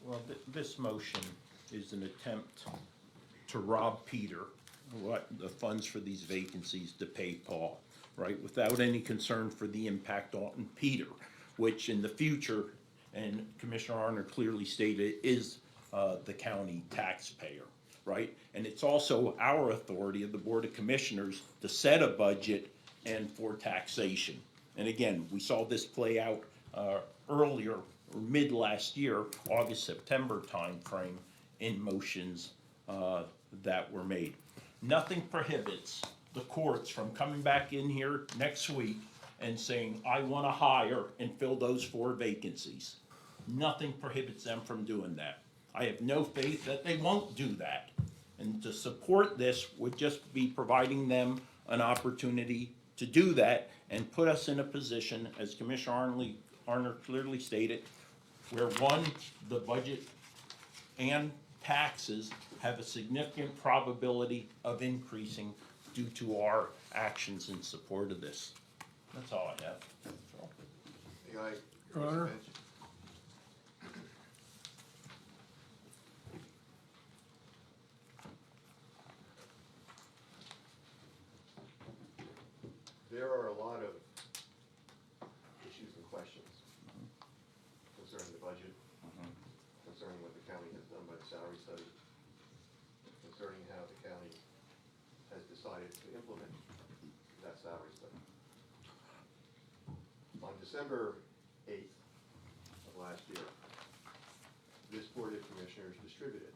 [SPEAKER 7] Well, this motion is an attempt to rob Peter what the funds for these vacancies to pay Paul, right? Without any concern for the impact on Peter, which in the future, and Commissioner Arner clearly stated, is the county taxpayer, right? And it's also our authority of the Board of Commissioners to set a budget and for taxation. And again, we saw this play out earlier, or mid last year, August, September timeframe, in motions that were made. Nothing prohibits the courts from coming back in here next week and saying, I want to hire and fill those 4 vacancies. Nothing prohibits them from doing that. I have no faith that they won't do that. And to support this would just be providing them an opportunity to do that and put us in a position, as Commissioner Arner clearly stated, where one, the budget and taxes have a significant probability of increasing due to our actions in support of this. That's all I have.
[SPEAKER 6] May I,
[SPEAKER 1] Your Honor?
[SPEAKER 6] Bench? There are a lot of issues and questions concerning the budget, concerning what the county has done by the salary study, concerning how the county has decided to implement that salary study. On December 8th of last year, this Board of Commissioners distributed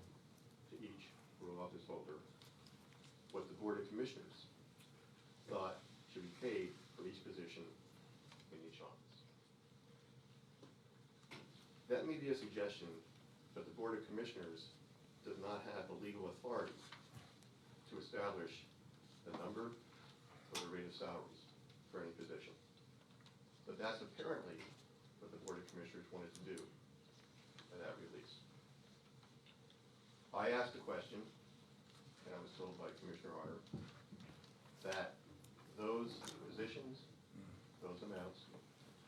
[SPEAKER 6] to each rural office holder what the Board of Commissioners thought should be paid for each position in each office. That may be a suggestion, but the Board of Commissioners does not have the legal authority to establish the number or the rate of salaries for any position. But that's apparently what the Board of Commissioners wanted to do in that release. I asked a question, and I was told by Commissioner Arner that those positions, those amounts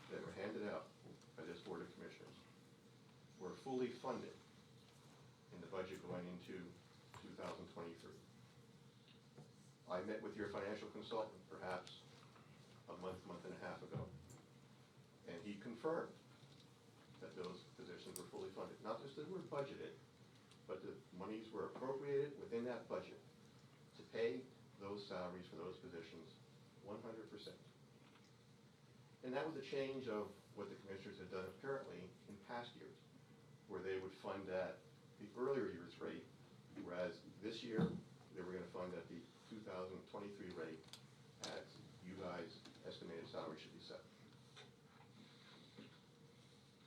[SPEAKER 6] that were handed out by this Board of Commissioners were fully funded in the budget going into 2023. I met with your financial consultant perhaps a month and a half ago, and he confirmed that those positions were fully funded. Not just that they were budgeted, but the monies were appropriated within that budget to pay those salaries for those positions 100%. And that was a change of what the commissioners had done apparently in past years, where they would fund at the earlier year's rate, whereas this year they were gonna fund at the 2023 rate as you guys estimated salary should be set.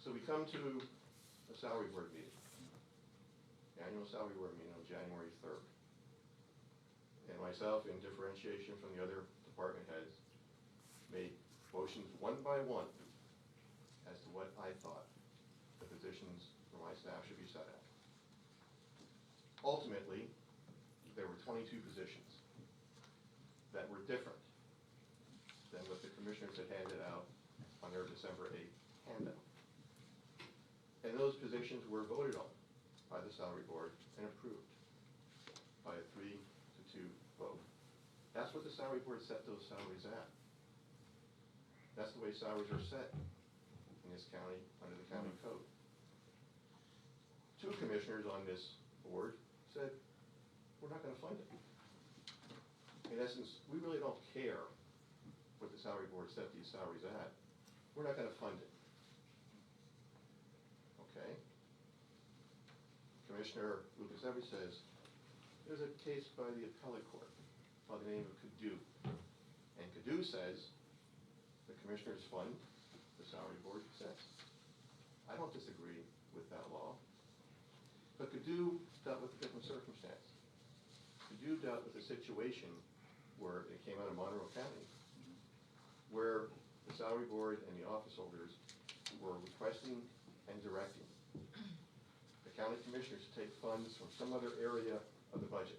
[SPEAKER 6] So we come to a salary board meeting, annual salary board meeting on January 3rd. And myself, in differentiation from the other department heads, made motions one by one as to what I thought the positions for my staff should be set at. Ultimately, there were 22 positions that were different than what the commissioners had handed out on their December 8th handout. And those positions were voted on by the salary board and approved by a 3-2 vote. That's what the salary board set those salaries at. That's the way salaries are set in this county under the county code. 2 commissioners on this board said, we're not gonna fund it. In essence, we really don't care what the salary board set these salaries at. We're not gonna fund it. Okay? Commissioner Lucas Everett says, there's a case by the appellate court by the name of Cadu. And Cadu says, the commissioners fund the salary board sets. I don't disagree with that law. But Cadu dealt with a different circumstance. Cadu dealt with a situation where it came out of Monroe County, where the salary board and the office holders were requesting and directing the county commissioners to take funds from some other area of the budget.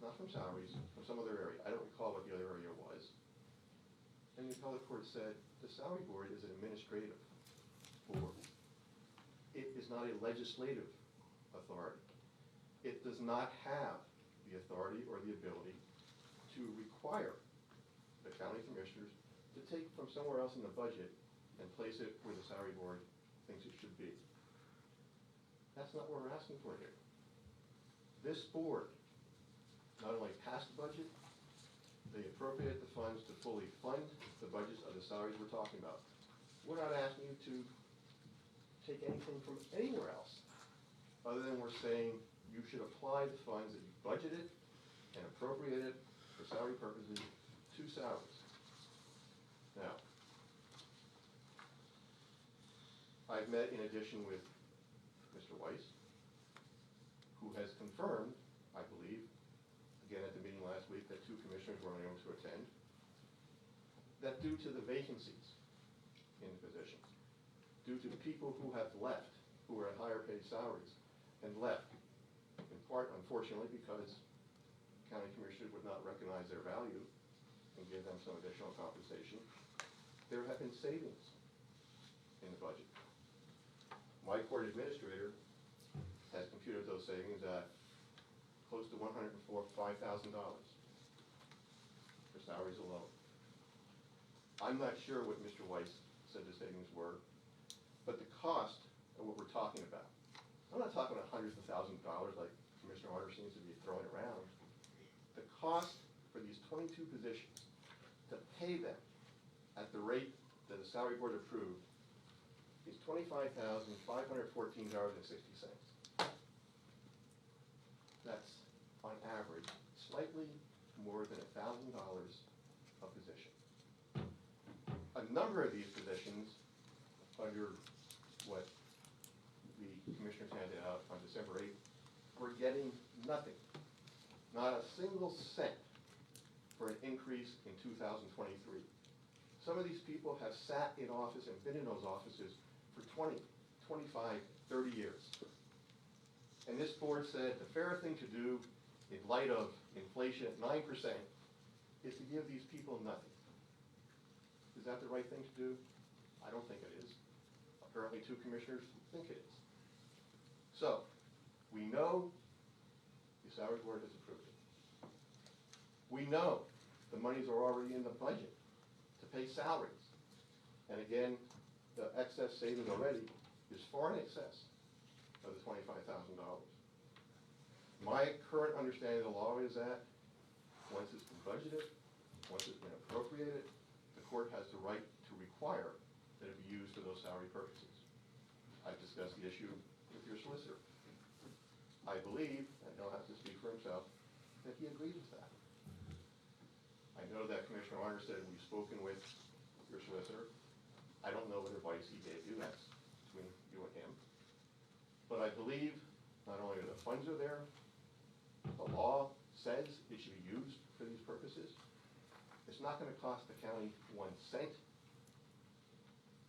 [SPEAKER 6] Not from salaries, from some other area. I don't recall what the other area was. And the appellate court said, the salary board is an administrative board. It is not a legislative authority. It does not have the authority or the ability to require the county commissioners to take from somewhere else in the budget and place it where the salary board thinks it should be. That's not what we're asking for here. This board not only passed the budget, they appropriated the funds to fully fund the budgets of the salaries we're talking about. We're not asking you to take anything from anywhere else, other than we're saying you should apply the funds that you budgeted and appropriated for salary purposes to salaries. Now, I've met in addition with Mr. Weiss, who has confirmed, I believe, again at the meeting last week that 2 commissioners were unable to attend, that due to the vacancies in the positions, due to the people who have left, who are at higher paid salaries, and left, in part, unfortunately, because county commissioners would not recognize their value and give them some additional compensation, there have been savings in the budget. My court administrator has computed those savings at close to $105,000 for salaries alone. I'm not sure what Mr. Weiss said the savings were, but the cost of what we're talking about, I'm not talking about hundreds of thousands of dollars like Commissioner Arter seems to be throwing around. The cost for these 22 positions, to pay them at the rate that the salary board approved, is $25,514.60. That's, on average, slightly more than $1,000 a position. A number of these positions, under what the commissioners handed out on December 8th, were getting nothing. Not a single cent for an increase in 2023. Some of these people have sat in office and been in those offices for 20, 25, 30 years. And this board said the fair thing to do in light of inflation at 9% is to give these people nothing. Is that the right thing to do? I don't think it is. Apparently 2 commissioners think it is. So, we know the salary board has approved it. We know the monies are already in the budget to pay salaries. And again, the excess saving already is far in excess of the $25,000. My current understanding of the law is that once it's been budgeted, once it's been appropriated, the court has the right to require that it be used for those salary purposes. I've discussed the issue with your solicitor. I believe, and he'll have to speak for himself, that he agreed with that. I know that Commissioner Arner said we've spoken with your solicitor. I don't know what advice he gave you, that's between you and him. But I believe not only are the funds are there, the law says it should be used for these purposes. It's not gonna cost the county 1 cent.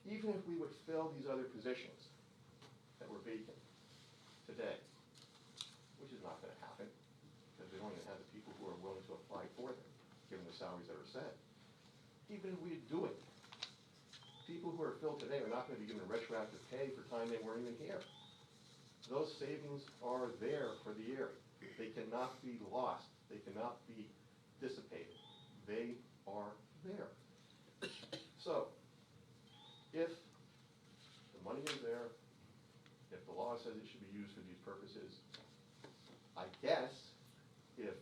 [SPEAKER 6] Even if we would fill these other positions that were vacant today, which is not gonna happen, because we don't even have the people who are willing to apply for them, given the salaries that are set. Even if we do it, people who are filled today are not gonna be given retroactive pay for time they weren't even here. Those savings are there for the year. They cannot be lost. They cannot be dissipated. They are there. So, if the money is there, if the law says it should be used for these purposes, I guess if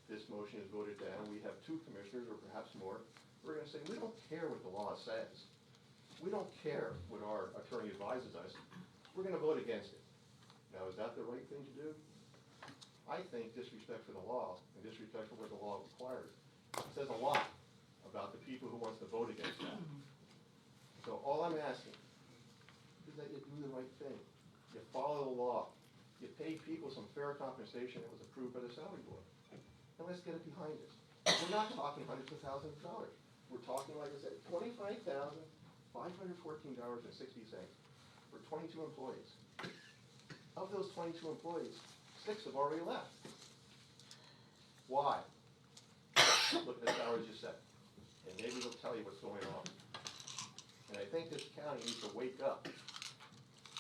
[SPEAKER 6] this motion is voted down, we have 2 commissioners or perhaps more, we're gonna say, we don't care what the law says. We don't care what our attorney advises us. We're gonna vote against it. Now, is that the right thing to do? I think disrespect for the law and disrespect for what the law requires says a lot about the people who wants to vote against that. So all I'm asking is that you do the right thing. You follow the law. You pay people some fair compensation that was approved by the Salary Board. And let's get it behind us. We're not talking hundreds of thousands of dollars. We're talking, like I said, $25,514.60 for 22 employees. Of those 22 employees, 6 have already left. Why? Look at the salaries you set, and maybe they'll tell you what's going on. And I think this county needs to wake up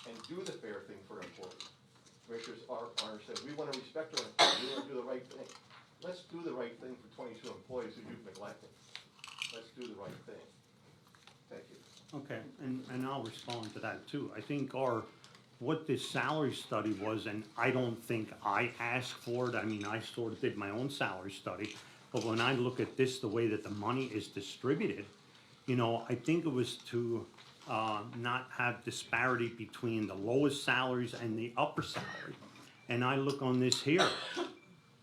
[SPEAKER 6] and do the fair thing for employees. Commissioner Arner said, we want to respect our employees, we want to do the right thing. Let's do the right thing for 22 employees who you've neglected. Let's do the right thing. Thank you.
[SPEAKER 4] Okay, and I'll respond to that too. I think what this salary study was, and I don't think I asked for it, I mean, I sort of did my own salary study, but when I look at this, the way that the money is distributed, you know, I think it was to not have disparity between the lowest salaries and the upper salary. And I look on this here,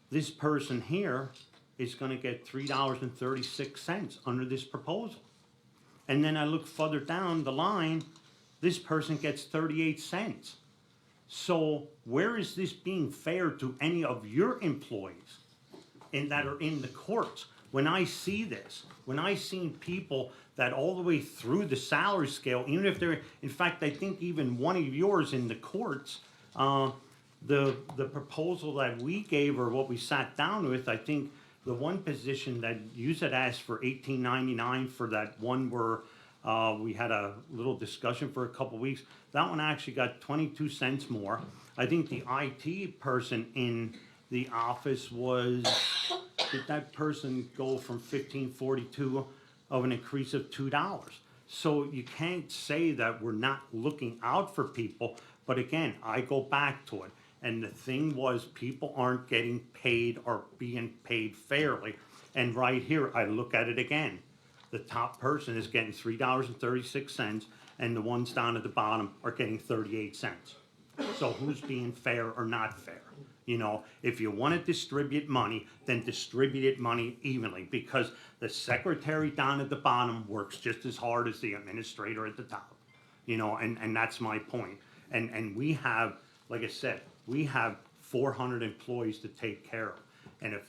[SPEAKER 4] this person here is gonna get $3.36 under this proposal. And then I look further down the line, this person gets 38 cents. So where is this being fair to any of your employees that are in the courts? When I see this, when I see people that all the way through the salary scale, even if they're, in fact, I think even one of yours in the courts, the proposal that we gave or what we sat down with, I think the one position that you had asked for $18.99 for that one where we had a little discussion for a couple weeks. That one actually got 22 cents more. I think the IT person in the office was, did that person go from $15.42 of an increase of $2? So you can't say that we're not looking out for people, but again, I go back to it. And the thing was, people aren't getting paid or being paid fairly. And right here, I look at it again. The top person is getting $3.36, and the ones down at the bottom are getting 38 cents. So who's being fair or not fair? You know, if you want to distribute money, then distribute it money evenly, because the secretary down at the bottom works just as hard as the administrator at the top. You know, and that's my point. And we have, like I said, we have 400 employees to take care of. And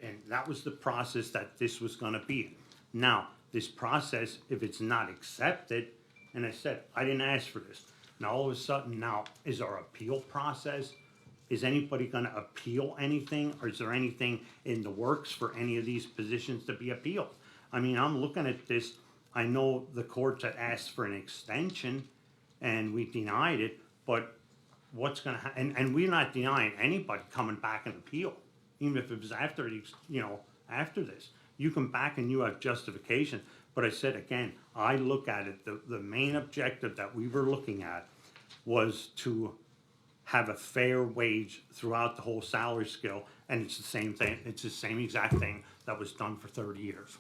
[SPEAKER 4] and that was the process that this was gonna be. Now, this process, if it's not accepted, and I said, I didn't ask for this. Now, all of a sudden, now, is our appeal process? Is anybody gonna appeal anything? Or is there anything in the works for any of these positions to be appealed? I mean, I'm looking at this, I know the courts had asked for an extension, and we denied it, but what's gonna happen? And we're not denying anybody coming back and appeal, even if it was after these, you know, after this. You come back and you have justification. But I said again, I look at it, the main objective that we were looking at was to have a fair wage throughout the whole salary scale, and it's the same thing, it's the same exact thing that was done for 30 years.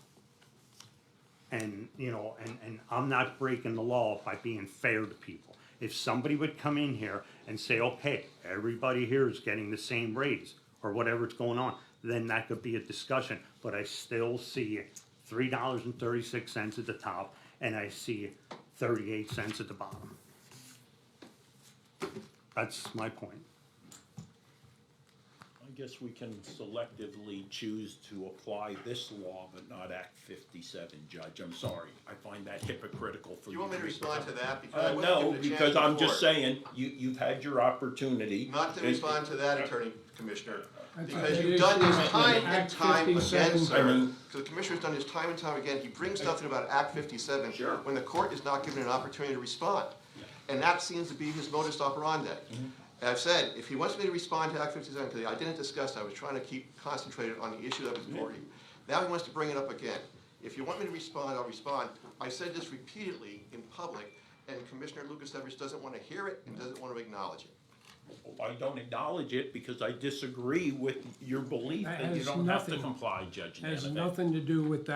[SPEAKER 4] And, you know, and I'm not breaking the law by being fair to people. If somebody would come in here and say, okay, everybody here is getting the same raise, or whatever's going on, then that could be a discussion. But I still see $3.36 at the top, and I see 38 cents at the bottom. That's my point.
[SPEAKER 7] I guess we can selectively choose to apply this law but not Act 57, Judge. I'm sorry. I find that hypocritical for
[SPEAKER 6] Do
[SPEAKER 7] you.
[SPEAKER 6] you want me to respond to that? Because I wasn't
[SPEAKER 7] No,
[SPEAKER 6] given a chance
[SPEAKER 7] because I'm just
[SPEAKER 6] before.
[SPEAKER 7] saying, you've had your opportunity.
[SPEAKER 6] Not to
[SPEAKER 7] And-
[SPEAKER 6] respond to that, Attorney Commissioner,
[SPEAKER 1] That's
[SPEAKER 6] because
[SPEAKER 1] an
[SPEAKER 6] you've done this
[SPEAKER 1] issue
[SPEAKER 6] time
[SPEAKER 1] with
[SPEAKER 6] and
[SPEAKER 1] Act
[SPEAKER 6] time again,
[SPEAKER 1] 57.
[SPEAKER 6] sir.
[SPEAKER 7] I mean-
[SPEAKER 6] So the Commissioner's done this time and time again, he brings something about Act 57.
[SPEAKER 7] Sure.
[SPEAKER 6] When the court is not given an opportunity to respond. And that seems to be his modus operandi. And I've said, if he wants me to respond to Act 57, because I didn't discuss, I was trying to keep concentrated on the issue that was before you. Now he wants to bring it up again. If you want me to respond, I'll respond. I said this repeatedly in public, and Commissioner Lukasevich doesn't want to hear it and doesn't want to acknowledge it.
[SPEAKER 7] I don't acknowledge it because I disagree with your belief
[SPEAKER 1] That
[SPEAKER 7] that you
[SPEAKER 1] has
[SPEAKER 7] don't have to
[SPEAKER 1] nothing-
[SPEAKER 7] comply, Judge
[SPEAKER 1] Has
[SPEAKER 7] Namath.
[SPEAKER 1] nothing to do with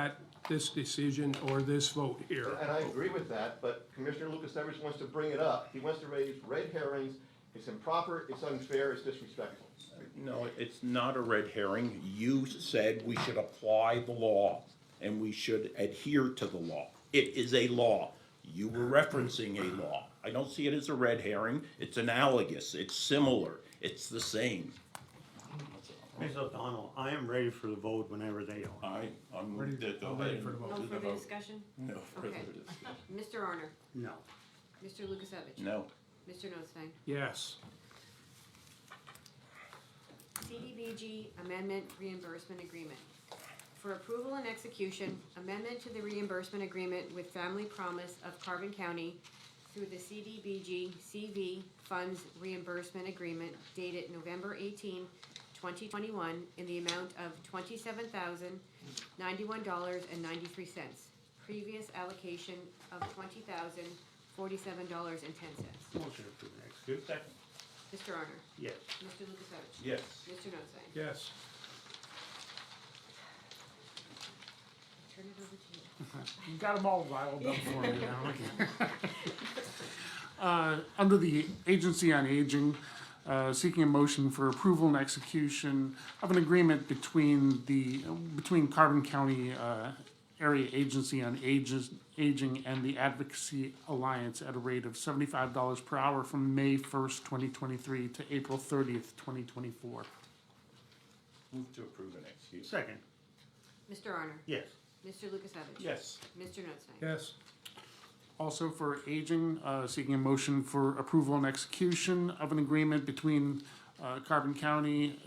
[SPEAKER 1] this decision or this vote here.
[SPEAKER 6] And I agree with that, but Commissioner Lukasevich wants to bring it up. He wants to raise red herrings. It's improper, it's unfair, it's disrespectful.
[SPEAKER 7] No, it's not a red herring. You said we should apply the law and we should adhere to the law. It is a law. You were referencing a law. I don't see it as a red herring. It's analogous, it's similar, it's the same.
[SPEAKER 4] Ms. O'Donnell, I am ready for the vote whenever they are.
[SPEAKER 7] I'm
[SPEAKER 1] Ready-
[SPEAKER 7] ready to go
[SPEAKER 1] I'm
[SPEAKER 7] ahead
[SPEAKER 1] ready
[SPEAKER 7] and
[SPEAKER 1] for the
[SPEAKER 7] do
[SPEAKER 1] vote.
[SPEAKER 3] No
[SPEAKER 7] the
[SPEAKER 3] further
[SPEAKER 7] vote.
[SPEAKER 3] discussion?
[SPEAKER 7] No further
[SPEAKER 3] Okay.
[SPEAKER 7] discussion.
[SPEAKER 3] Mr. Arner,
[SPEAKER 4] No.
[SPEAKER 3] Mr. Lukasevich?
[SPEAKER 7] No.
[SPEAKER 3] Mr. Notstein?
[SPEAKER 1] Yes.
[SPEAKER 3] CDBG Amendment Reimbursement Agreement. For approval and execution, amendment to the reimbursement agreement with Family Promise of Carbon County through the CDBG CV Funds Reimbursement Agreement dated November 18, 2021, in the amount of $27,091.93. Previous allocation of $20,047.10.
[SPEAKER 4] Motion approved and executed.
[SPEAKER 7] Second.
[SPEAKER 3] Mr. Arner?
[SPEAKER 4] Yes.
[SPEAKER 3] Mr. Lukasevich?
[SPEAKER 7] Yes.
[SPEAKER 3] Mr. Notstein?
[SPEAKER 1] Yes.
[SPEAKER 3] Turn it over to you.
[SPEAKER 9] You've got them all riled up for me now. Under the Agency on Aging, seeking a motion for approval and execution of an agreement between Carbon County Area Agency on Aging and the Advocacy Alliance at a rate of $75 per hour from May 1st, 2023 to April 30th, 2024.
[SPEAKER 7] Move to approve and execute.
[SPEAKER 4] Second.
[SPEAKER 3] Mr. Arner?
[SPEAKER 4] Yes.
[SPEAKER 3] Mr. Lukasevich?
[SPEAKER 7] Yes.
[SPEAKER 3] Mr. Notstein?
[SPEAKER 1] Yes.
[SPEAKER 9] Also for aging, seeking a motion for approval and execution of an agreement between Carbon County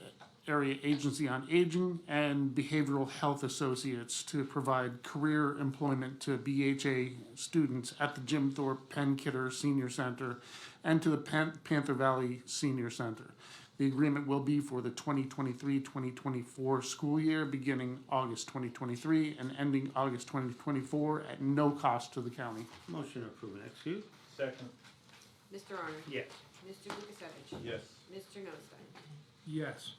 [SPEAKER 9] Area Agency on Aging and Behavioral Health Associates to provide career employment to BHA students at the Jim Thorpe Penn Kidder Senior Center and to the Panther Valley Senior Center. The agreement will be for the 2023-2024 school year, beginning August 2023 and ending August 2024 at no cost to the county.
[SPEAKER 4] Motion approved and executed.
[SPEAKER 7] Second.
[SPEAKER 3] Mr. Arner?
[SPEAKER 4] Yes.
[SPEAKER 3] Mr. Lukasevich?
[SPEAKER 7] Yes.
[SPEAKER 3] Mr. Notstein?
[SPEAKER 1] Yes.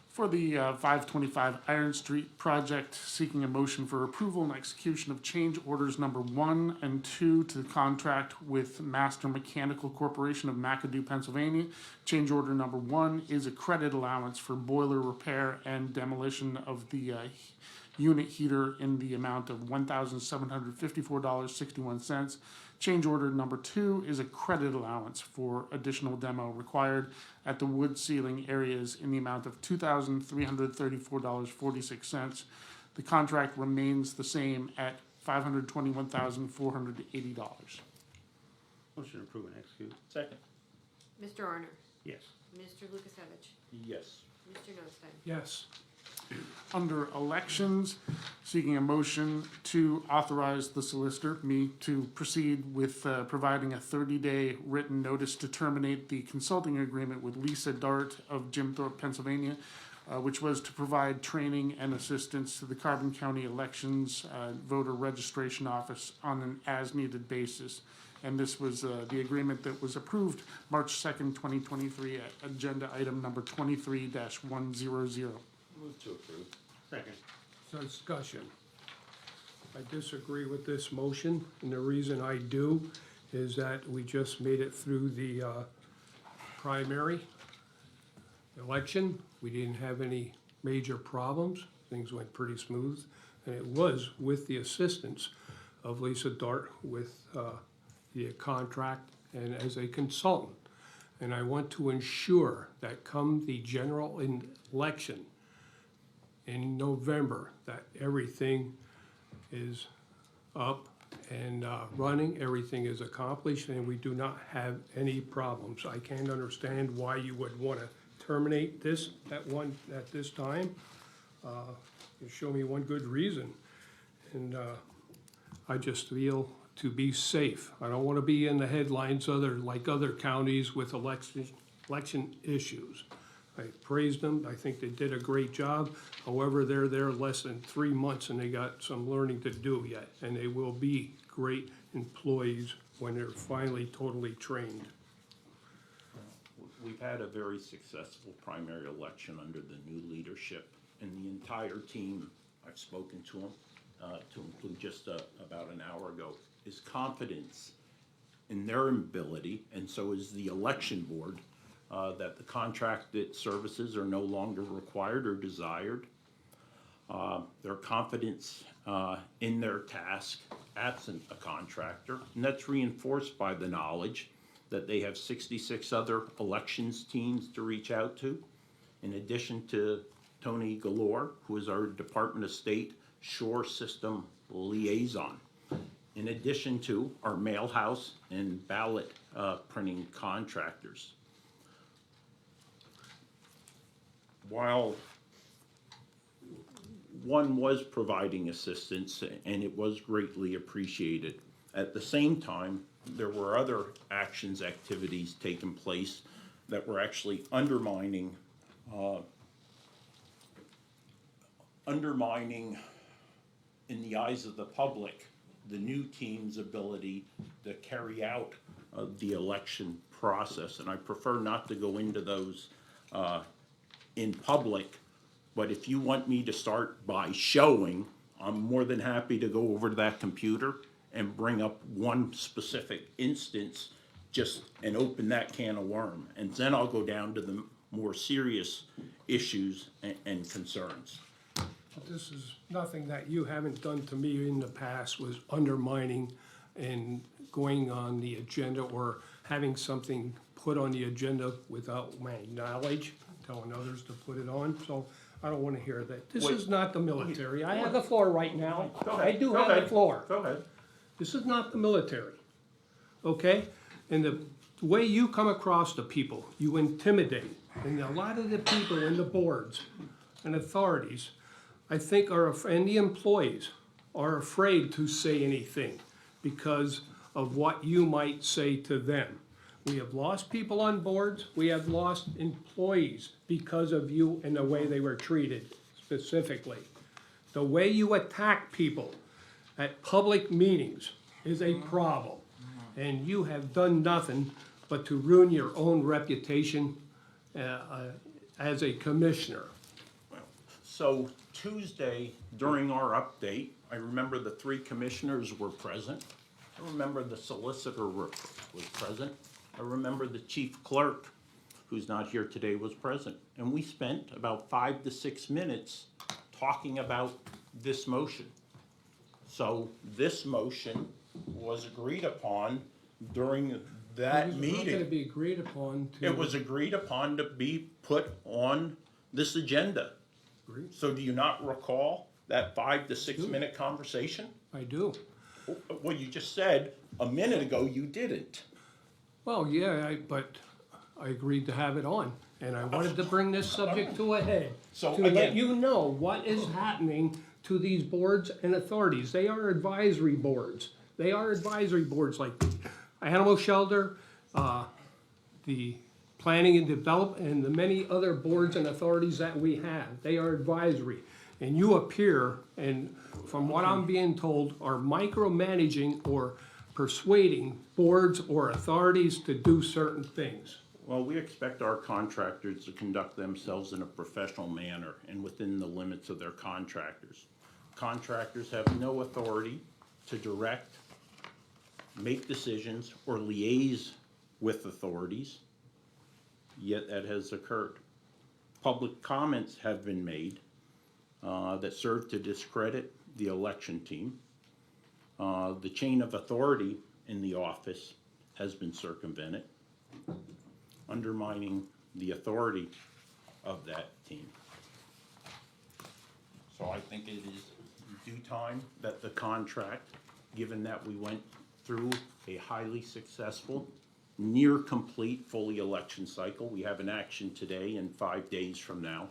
[SPEAKER 9] For the 525 Iron Street project, seeking a motion for approval and execution of change orders number 1 and 2 to the contract with Master Mechanical Corporation of McAdoo, Pennsylvania. Change order number 1 is a credit allowance for boiler repair and demolition of the unit heater in the amount of $1,754.61. Change order number 2 is a credit allowance for additional demo required at the wood ceiling areas in the amount of $2,334.46. The contract remains the same at $521,480.
[SPEAKER 4] Motion approved and executed.
[SPEAKER 7] Second.
[SPEAKER 3] Mr. Arner?
[SPEAKER 4] Yes.
[SPEAKER 3] Mr. Lukasevich?
[SPEAKER 7] Yes.
[SPEAKER 3] Mr. Notstein?
[SPEAKER 1] Yes.
[SPEAKER 9] Under elections, seeking a motion to authorize the solicitor, me, to proceed with providing a 30-day written notice to terminate the consulting agreement with Lisa Dart of Jim Thorpe, Pennsylvania, which was to provide training and assistance to the Carbon County Elections Voter Registration Office on an as-needed basis. And this was the agreement that was approved March 2nd, 2023 at agenda item number 23-100.
[SPEAKER 7] Move to approve.
[SPEAKER 4] Second.
[SPEAKER 1] So discussion. I disagree with this motion, and the reason I do is that we just made it through the primary election. We didn't have any major problems. Things went pretty smooth, and it was with the assistance of Lisa Dart with the contract and as a consultant. And I want to ensure that come the general election in November, that everything is up and running, everything is accomplished, and we do not have any problems. I can't understand why you would want to terminate this at this time. You show me one good reason, and I just feel to be safe. I don't want to be in the headlines like other counties with election issues. I praised them. I think they did a great job. However, they're there less than 3 months and they got some learning to do yet. And they will be great employees when they're finally totally trained.
[SPEAKER 7] We've had a very successful primary election under the new leadership, and the entire team, I've spoken to them, to include just about an hour ago, is confidence in their ability, and so is the election board, that the contracted services are no longer required or desired. Their confidence in their task, absent a contractor, and that's reinforced by the knowledge that they have 66 other elections teams to reach out to, in addition to Tony Galore, who is our Department of State Shore System liaison, in addition to our mail house and ballot printing contractors. While one was providing assistance and it was greatly appreciated, at the same time, there were other activities taking place that were actually undermining in the eyes of the public the new team's ability to carry out the election process. And I prefer not to go into those in public, but if you want me to start by showing, I'm more than happy to go over to that computer and bring up one specific instance and open that can of worm. And then I'll go down to the more serious issues and concerns.
[SPEAKER 1] This is nothing that you haven't done to me in the past, was undermining and going on the agenda or having something put on the agenda without my knowledge, telling others to put it on. So I don't want to hear that. This is not the military. I have the floor right now. I do have the floor.
[SPEAKER 7] Go ahead.
[SPEAKER 1] This is not the military, okay? And the way you come across to people, you intimidate. And a lot of the people in the boards and authorities, I think, and the employees are afraid to say anything because of what you might say to them. We have lost people on boards. We have lost employees because of you and the way they were treated specifically. The way you attack people at public meetings is a problem. And you have done nothing but to ruin your own reputation as a commissioner.
[SPEAKER 7] So Tuesday, during our update, I remember the 3 commissioners were present. I remember the solicitor was present. I remember the chief clerk, who's not here today, was present. And we spent about 5 to 6 minutes talking about this motion. So this motion was agreed upon during that
[SPEAKER 1] It was
[SPEAKER 7] meeting.
[SPEAKER 1] not gonna be agreed upon to.
[SPEAKER 7] It was agreed upon to be put on this agenda.
[SPEAKER 1] Agreed.
[SPEAKER 7] So do you not recall that 5 to 6 minute conversation?
[SPEAKER 1] I do.
[SPEAKER 7] Well, you just said a minute ago you didn't.
[SPEAKER 1] Well, yeah, but I agreed to have it on, and I wanted to bring this subject to a head.
[SPEAKER 7] So
[SPEAKER 1] To let
[SPEAKER 7] again-
[SPEAKER 1] you know what is happening to these boards and authorities. They are advisory boards. They are advisory boards like the animal shelter, the planning and development, and the many other boards and authorities that we have. They are advisory. And you appear, and from what I'm being told, are micromanaging or persuading boards or authorities to do certain things.
[SPEAKER 7] Well, we expect our contractors to conduct themselves in a professional manner and within the limits of their contractors. Contractors have no authority to direct, make decisions, or liaise with authorities, yet that has occurred. public comments have been made that serve to discredit the election team. The chain of authority in the office has been circumvented, undermining the authority of that team. So I think it is due time that the contract, given that we went through a highly successful, near complete, fully election cycle. We have an action today and 5 days from now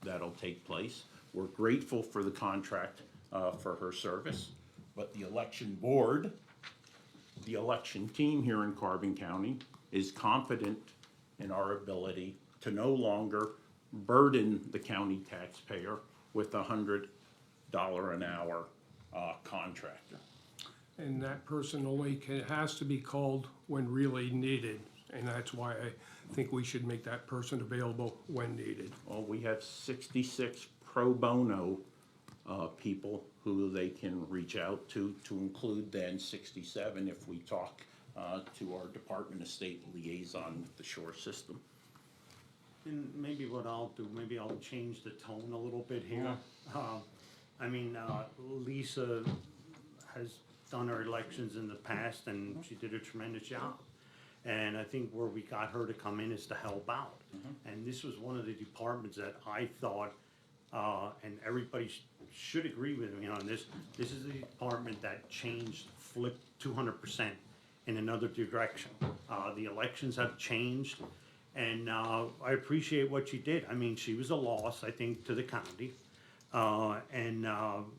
[SPEAKER 7] that'll take place. We're grateful for the contract for her service, but the election board, the election team here in Carbon County is confident in our ability to no longer burden the county taxpayer with $100 an hour contractor.
[SPEAKER 1] And that person only has to be called when really needed. And that's why I think we should make that person available when needed.
[SPEAKER 7] Well, we have 66 pro bono people who they can reach out to include then 67 if we talk to our Department of State liaison with the shore system.
[SPEAKER 4] And maybe what I'll do, maybe I'll change the tone a little bit here. I mean, Lisa has done her elections in the past and she did a tremendous job. And I think where we got her to come in is to help out. And this was one of the departments that I thought, and everybody should agree with me on this, this is the department that changed, flipped 200% in another direction. The elections have changed, and I appreciate what she did. I mean, she was a loss, I think, to the county. And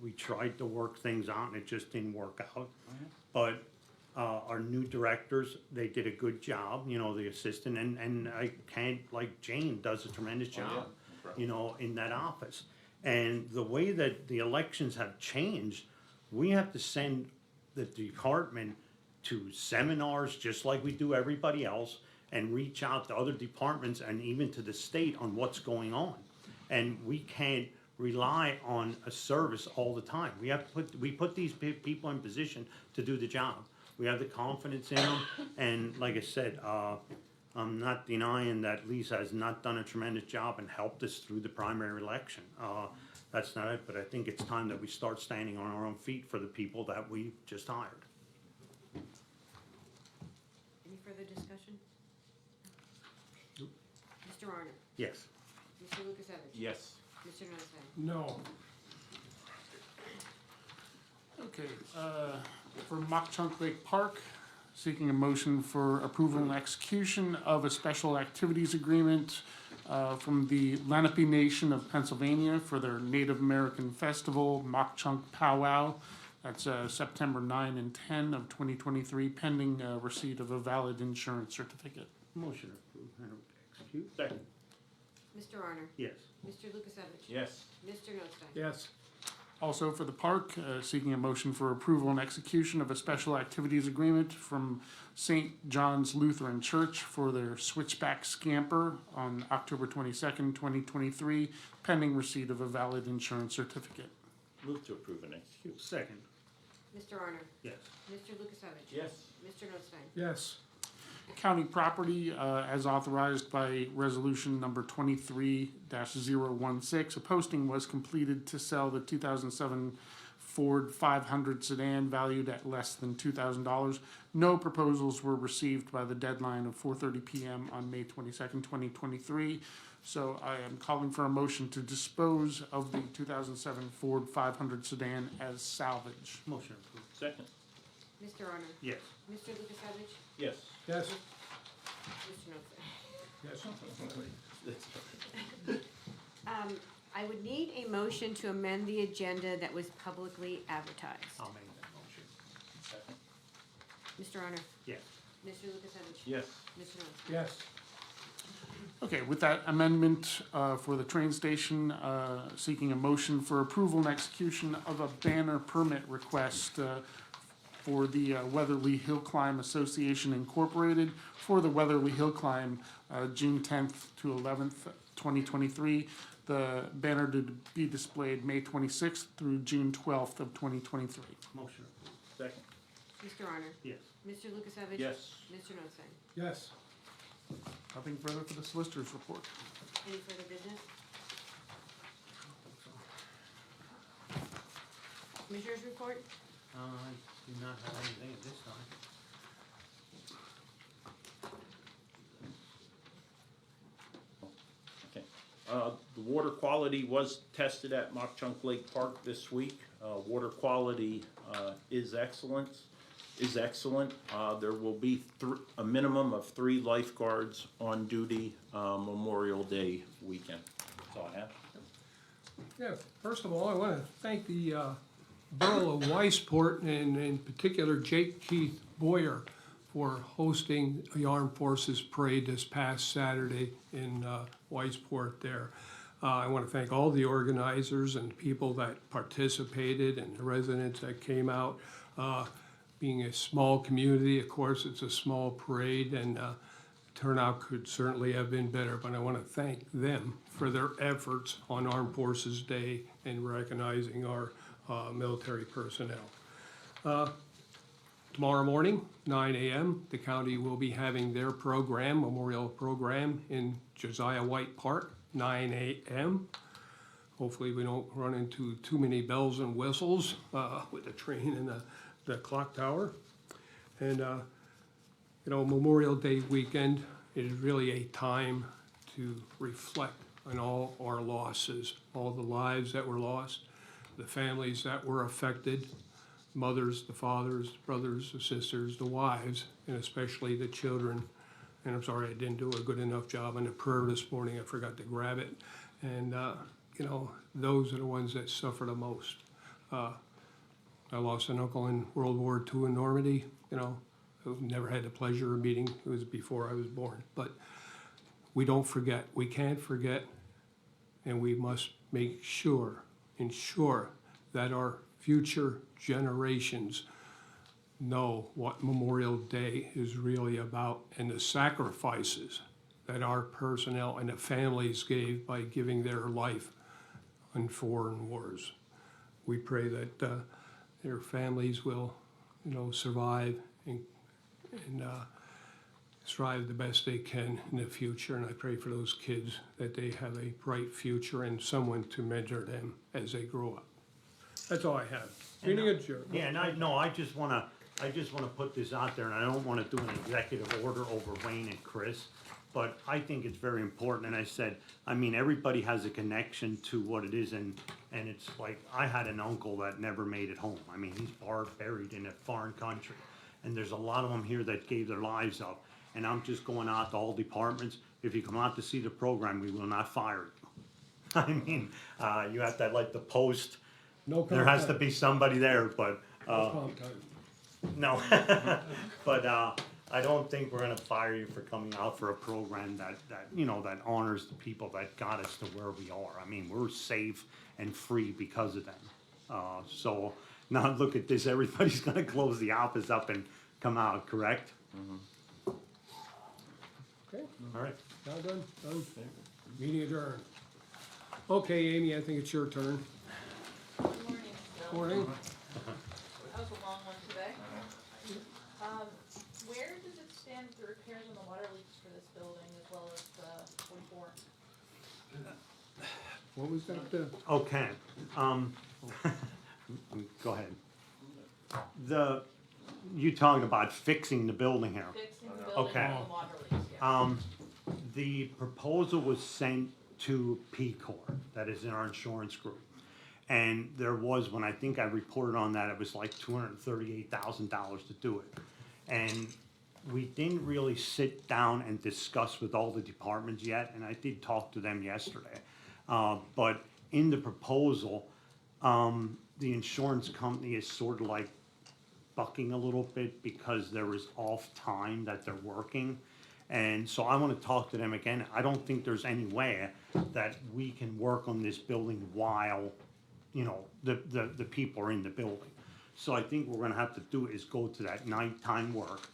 [SPEAKER 4] we tried to work things out and it just didn't work out. But our new directors, they did a good job, you know, the assistant, and I can't, like Jane does a tremendous job, you know, in that office. And the way that the elections have changed, we have to send the department to seminars, just like we do everybody else, and reach out to other departments and even to the state on what's going on. And we can't rely on a service all the time. We put these people in position to do the job. We have the confidence in them, and like I said, I'm not denying that Lisa has not done a tremendous job and helped us through the primary election. That's not it, but I think it's time that we start standing on our own feet for the people that we just hired.
[SPEAKER 3] Any further discussion? Mr. Arner?
[SPEAKER 7] Yes.
[SPEAKER 3] Mr. Lukasevich?
[SPEAKER 7] Yes.
[SPEAKER 3] Mr. Notstein?
[SPEAKER 1] No.
[SPEAKER 9] Okay, for Mock Chunk Lake Park, seeking a motion for approval and execution of a special activities agreement from the Lenape Nation of Pennsylvania for their Native American Festival, Mock Chunk Powwow. That's September 9 and 10 of 2023, pending receipt of a valid insurance certificate.
[SPEAKER 4] Motion approved and execute. Second.
[SPEAKER 3] Mr. Arner?
[SPEAKER 4] Yes.
[SPEAKER 3] Mr. Lukasevich?
[SPEAKER 7] Yes.
[SPEAKER 3] Mr. Notstein?
[SPEAKER 1] Yes.
[SPEAKER 9] Also for the park, seeking a motion for approval and execution of a special activities agreement from St. John's Lutheran Church for their Switchback Scamper on October 22nd, 2023, pending receipt of a valid insurance certificate.
[SPEAKER 7] Move to approve and execute.
[SPEAKER 4] Second.
[SPEAKER 3] Mr. Arner?
[SPEAKER 4] Yes.
[SPEAKER 3] Mr. Lukasevich?
[SPEAKER 7] Yes.
[SPEAKER 3] Mr. Notstein?
[SPEAKER 1] Yes.
[SPEAKER 9] County property, as authorized by resolution number 23-016, a posting was completed to sell the 2007 Ford 500 sedan valued at less than $2,000. No proposals were received by the deadline of 4:30 p.m. on May 22nd, 2023. So I am calling for a motion to dispose of the 2007 Ford 500 sedan as salvage.
[SPEAKER 4] Motion approved.
[SPEAKER 7] Second.
[SPEAKER 3] Mr. Arner?
[SPEAKER 4] Yes.
[SPEAKER 3] Mr. Lukasevich?
[SPEAKER 7] Yes.
[SPEAKER 1] Yes.
[SPEAKER 3] Mr. Notstein?
[SPEAKER 1] Yes.
[SPEAKER 3] I would need a motion to amend the agenda that was publicly advertised.
[SPEAKER 4] I'll make that motion.
[SPEAKER 7] Second.
[SPEAKER 3] Mr. Arner?
[SPEAKER 4] Yes.
[SPEAKER 3] Mr. Lukasevich?
[SPEAKER 7] Yes.
[SPEAKER 3] Mr. Notstein?
[SPEAKER 1] Yes.
[SPEAKER 9] Okay, with that amendment for the train station, seeking a motion for approval and execution of a banner permit request for the Weatherly Hill Climb Association Incorporated for the Weatherly Hill Climb, June 10th to 11th, 2023. The banner to be displayed May 26th through June 12th of 2023.
[SPEAKER 4] Motion approved.
[SPEAKER 7] Second.
[SPEAKER 3] Mr. Arner?
[SPEAKER 4] Yes.
[SPEAKER 3] Mr. Lukasevich?
[SPEAKER 7] Yes.
[SPEAKER 3] Mr. Notstein?
[SPEAKER 1] Yes.
[SPEAKER 9] Nothing further for the solicitor's report.
[SPEAKER 3] Any further business? Commissioners report?
[SPEAKER 4] I do not have anything at this time.
[SPEAKER 7] Okay. The water quality was tested at Mock Chunk Lake Park this week. Water quality is excellent. There will be a minimum of 3 lifeguards on duty Memorial Day weekend. That's all I have.
[SPEAKER 1] Yeah, first of all, I want to thank the Borough of Weisport and in particular Jake Keith Boyer for hosting the Armed Forces Parade this past Saturday in Weisport there. I want to thank all the organizers and people that participated and the residents that came out. Being a small community, of course, it's a small parade and turnout could certainly have been better, but I want to thank them for their efforts on Armed Forces Day and recognizing our military personnel. Tomorrow morning, 9 a.m., the county will be having their program, memorial program in Josiah White Park, 9 a.m. Hopefully we don't run into too many bells and whistles with the train and the clock tower. And, Memorial Day weekend is really a time to reflect on all our losses, all the lives that were lost, the families that were affected, mothers, the fathers, the brothers, the sisters, the wives, and especially the children. And I'm sorry I didn't do a good enough job on the prayer this morning. I forgot to grab it. And, those are the ones that suffer the most. I lost an uncle in World War II in Normandy, who never had the pleasure of meeting. It was before I was born. But we don't forget. We can't forget. And we must ensure that our future generations know what Memorial Day is really about and the sacrifices that our personnel and the families gave by giving their life in foreign wars. We pray that their families will, survive and strive the best they can in the future. And I pray for those kids that they have a bright future and someone to mentor them as they grow up. That's all I have. Meeting adjourned.
[SPEAKER 4] Yeah, and I just wanna put this out there, and I don't wanna do an executive order over Wayne and Chris, but I think it's very important, and I said, everybody has a connection to what it is, and it's like, I had an uncle that never made it home. He's buried in a foreign country, and there's a lot of them here that gave their lives up, and I'm just going out to all departments. If you come out to see the program, we will not fire you. You have to like the post.
[SPEAKER 1] No
[SPEAKER 4] There has to
[SPEAKER 1] contact.
[SPEAKER 4] be somebody there, but,
[SPEAKER 1] No contact.
[SPEAKER 4] no. But, I don't think we're gonna fire you for coming out for a program that honors the people that got us to where we are. We're safe and free because of them. So, now look at this, everybody's gonna close the office up and come out, correct?
[SPEAKER 1] Okay,
[SPEAKER 4] All right.
[SPEAKER 1] now done. Meeting adjourned. Okay, Amy, I think it's your turn.
[SPEAKER 10] Good morning.
[SPEAKER 1] Morning.
[SPEAKER 10] That was a long one today. Where does it stand with the repairs on the water leaks for this building as well as the 44?
[SPEAKER 1] What was that?
[SPEAKER 4] Okay, go ahead. You talking about fixing the building here?
[SPEAKER 10] Fixing the building
[SPEAKER 4] Okay.
[SPEAKER 10] and the water leaks, yeah.
[SPEAKER 4] The proposal was sent to P-Corps, that is in our insurance group. And there was, when I think I reported on that, it was like $238,000 to do it. And we didn't really sit down and discuss with all the departments yet, and I did talk to them yesterday. But in the proposal, the insurance company is sort of like bucking a little bit because there is off time that they're working. And so I want to talk to them again. I don't think there's any way that we can work on this building while, the people are in the building. So I think what we're gonna have to do is go to that nighttime work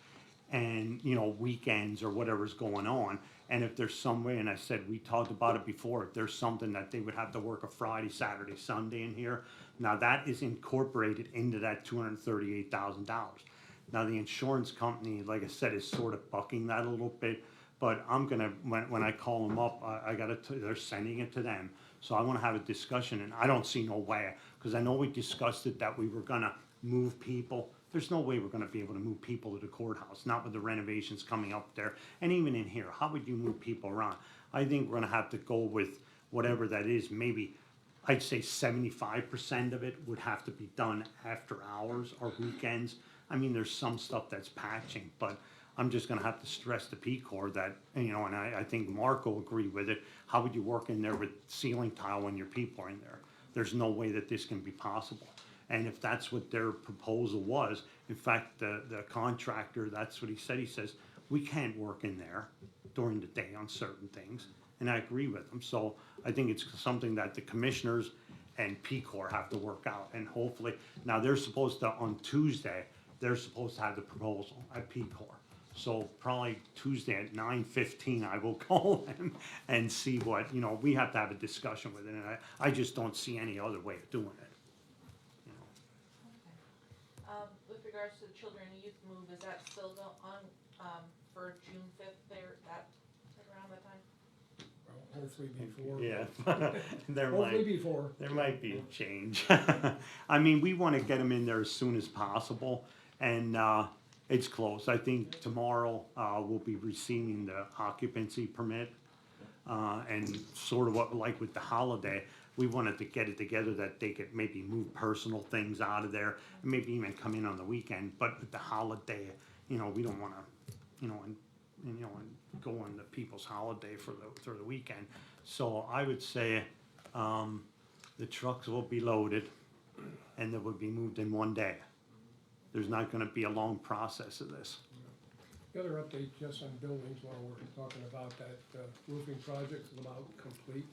[SPEAKER 4] and, weekends or whatever's going on. And if there's some way, and I said, we talked about it before, if there's something that they would have to work a Friday, Saturday, Sunday in here, now that is incorporated into that $238,000. Now, the insurance company, like I said, is sort of bucking that a little bit, But I'm gonna, when I call them up, I gotta, they're sending it to them. So I wanna have a discussion, and I don't see no way, cause I know we discussed it, that we were gonna move people. There's no way we're gonna be able to move people to the courthouse, not with the renovations coming up there. And even in here, how would you move people around? I think we're gonna have to go with whatever that is, maybe, I'd say 75% of it would have to be done after hours or weekends. I mean, there's some stuff that's patching, but I'm just gonna have to stress the P Corps that, you know, and I think Mark will agree with it. How would you work in there with ceiling tile when your people are in there? There's no way that this can be possible. And if that's what their proposal was, in fact, the contractor, that's what he said. He says, we can't work in there during the day on certain things. And I agree with him. So I think it's something that the commissioners and P Corps have to work out. And hopefully, now they're supposed to, on Tuesday, they're supposed to have the proposal at P Corps. So probably Tuesday at 9:15, I will call them and see what, you know, we have to have a discussion with it. And I just don't see any other way of doing it.
[SPEAKER 10] With regards to the children and youth move, is that still on, for June fifth there, around that time?
[SPEAKER 1] Well, hopefully before.
[SPEAKER 4] Yeah,
[SPEAKER 1] Hopefully before.
[SPEAKER 4] there might be a change. I mean, we want to get them in there as soon as possible, and it's close. I think tomorrow we'll be receiving the occupancy permit, and sort of what, like with the holiday, we wanted to get it together that they could maybe move personal things out of there, and maybe even come in on the weekend. But with the holiday, you know, we don't want to, you know, and go on the people's holiday for the weekend. So I would say the trucks will be loaded, and they will be moved in one day. There's not going to be a long process of this.
[SPEAKER 1] The other update, just on buildings, while we're talking about that roofing project, is about complete.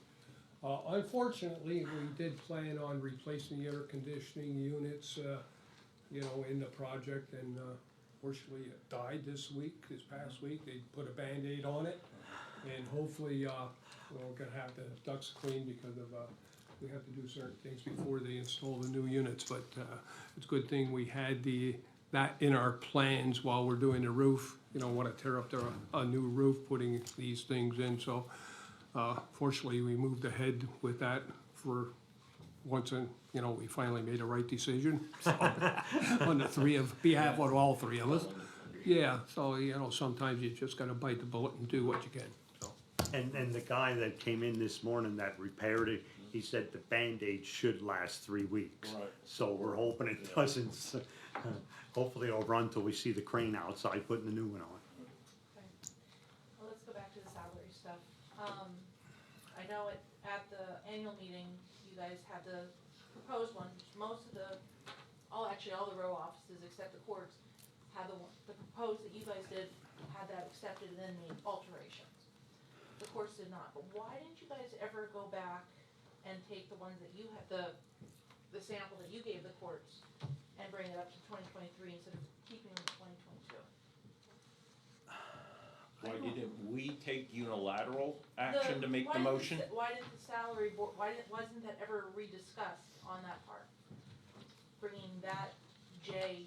[SPEAKER 1] Unfortunately, we did plan on replacing the air conditioning units, you know, in the project, and fortunately it died this past week. They put a Band-Aid on it, and hopefully we're gonna have the ducts cleaned because of, we have to do certain things before they install the new units, but it's a good thing we had that in our plans while we're doing the roof. You don't wanna tear up a new roof putting these things in, so fortunately, we moved ahead with that for once, and you know, we finally made the right decision. So, on behalf of all three of us. Yeah, so you know, sometimes you just gotta bite the bullet and do what you can. So.
[SPEAKER 4] And the guy that came in this morning that repaired it, he said the Band-Aid should last 3 weeks.
[SPEAKER 7] Right.
[SPEAKER 4] So we're hoping it doesn't. Hopefully it'll run till we see the crane outside putting the new one on.
[SPEAKER 10] Okay. Well, let's go back to the salary stuff. I know at the annual meeting, you guys had the proposed one, most of all the row offices except the courts had the proposed that you guys did, had that accepted and then made alterations. The courts did not, but why didn't you guys ever go back and take the ones that you had, the sample that you gave the courts and bring it up to 2023 instead of keeping it in 2022?
[SPEAKER 7] Why didn't we take unilateral action to make the motion?
[SPEAKER 10] Why did the salary board, wasn't that ever rediscussed on that part? Bringing that J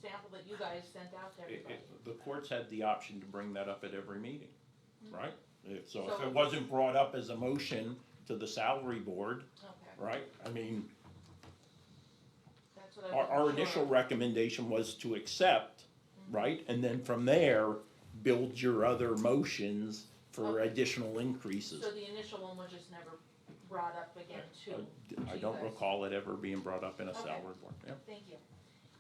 [SPEAKER 10] sample that you guys sent out to everybody?
[SPEAKER 7] The courts had the option to bring that up at every meeting, right? So if
[SPEAKER 10] So-
[SPEAKER 7] it wasn't brought up as a motion to the salary board,
[SPEAKER 10] Okay,
[SPEAKER 7] right? I mean,
[SPEAKER 10] that's what I wasn't
[SPEAKER 7] our
[SPEAKER 10] sure
[SPEAKER 7] initial
[SPEAKER 10] of.
[SPEAKER 7] recommendation was to accept, right? And then from there, build your other motions for
[SPEAKER 10] Okay.
[SPEAKER 7] additional increases.
[SPEAKER 10] So the initial one was just never brought up again to
[SPEAKER 7] I
[SPEAKER 10] you
[SPEAKER 7] don't
[SPEAKER 10] guys.
[SPEAKER 7] recall it ever being brought up in a
[SPEAKER 10] Okay.
[SPEAKER 7] salary board, yeah.
[SPEAKER 10] Thank you.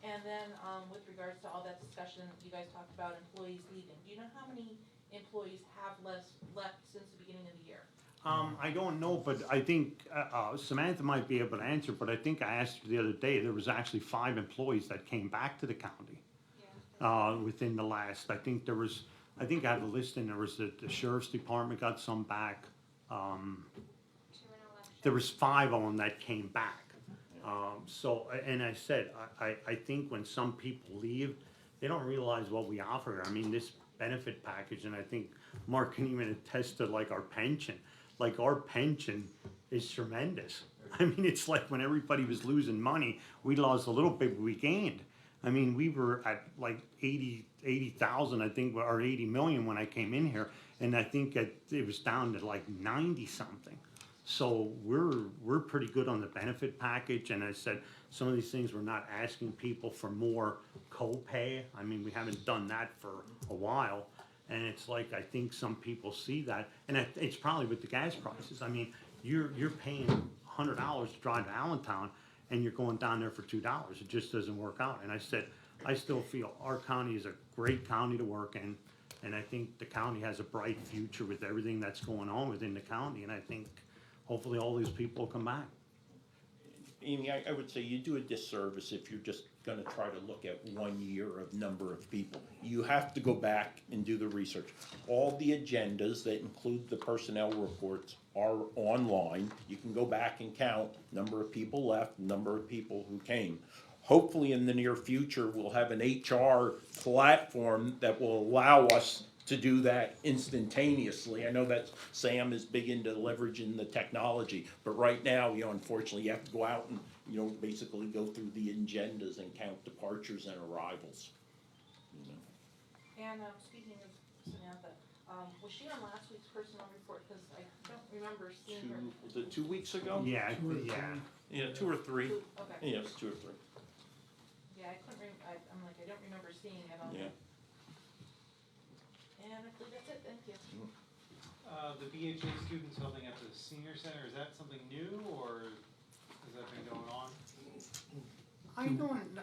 [SPEAKER 10] And then, with regards to all that discussion, you guys talked about employees leaving. Do you know how many employees have left since the beginning of the year?
[SPEAKER 4] I don't know, but I think Samantha might be able to answer, but I think I asked her the other day, there was actually 5 employees that came back to the county. Within the last, I think I have a list, and there was the sheriff's department got some back. There was 5 of them that came back. So, and I said, I think when some people leave, they don't realize what we offer. I mean, this benefit package, and I think Mark can even attest to like our pension. Like our pension is tremendous. I mean, it's like when everybody was losing money, we lost a little bit, but we gained. I mean, we were at like 80,000, I think, or 80 million when I came in here, and I think it was down to like 90 something. So we're pretty good on the benefit package, and I said, some of these things, we're not asking people for more co-pay. I mean, we haven't done that for a while, and it's like, I think some people see that, and it's probably with the gas prices. I mean, you're paying $100 to drive to Allentown, and you're going down there for $2. It just doesn't work out. And I said, I still feel our county is a great county to work in, and I think the county has a bright future with everything that's going on within the county, and I think hopefully all these people will come back.
[SPEAKER 7] Amy, I would say you do a disservice if you're just gonna try to look at 1 year of number of people. You have to go back and do the research. All the agendas that include the personnel reports are online. You can go back and count number of people left, number of people who came. Hopefully in the near future, we'll have an HR platform that will allow us to do that instantaneously. I know that Sam is big into leveraging the technology, but right now, unfortunately, you have to go out and, basically go through the agendas and count departures and arrivals.
[SPEAKER 10] And, speaking of Samantha, was she on last week's personnel report, cause I don't remember seeing her.
[SPEAKER 7] Was it 2 weeks ago?
[SPEAKER 4] Yeah,
[SPEAKER 7] Yeah, 2 or 3.
[SPEAKER 10] Okay,
[SPEAKER 7] Yeah, it was 2 or 3.
[SPEAKER 10] yeah, I couldn't I'm like, I don't remember seeing it on
[SPEAKER 7] Yeah.
[SPEAKER 10] there. And I believe that's it, thank you.
[SPEAKER 11] The BHA students helping at the senior center, is that something new, or has that been going on?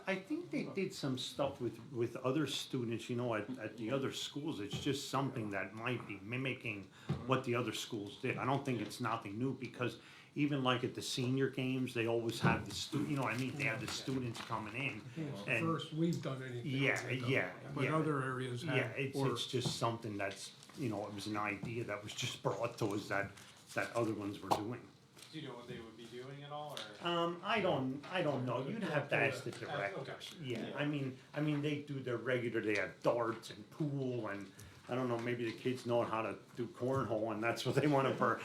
[SPEAKER 4] I think they did some stuff with other students, at the other schools. It's just something that might be mimicking what the other schools did. I don't think it's nothing new, because even like at the senior games, they always have the they have the students coming in.
[SPEAKER 1] It's the
[SPEAKER 4] And-
[SPEAKER 1] first we've done anything.
[SPEAKER 4] Yeah,
[SPEAKER 1] like that.
[SPEAKER 4] yeah,
[SPEAKER 1] But
[SPEAKER 4] yeah.
[SPEAKER 1] other areas have.
[SPEAKER 4] Yeah,
[SPEAKER 1] or-
[SPEAKER 4] it's just something that's, it was an idea that was just brought to us that other ones were doing.
[SPEAKER 11] Do you know what they would be doing at all, or?
[SPEAKER 4] I don't know, you'd have to ask the
[SPEAKER 11] Okay.
[SPEAKER 4] directors, yeah, I mean, they do their regular, they have darts and pool, and I don't know, maybe the kids know how to do cornhole, and that's what they wanted for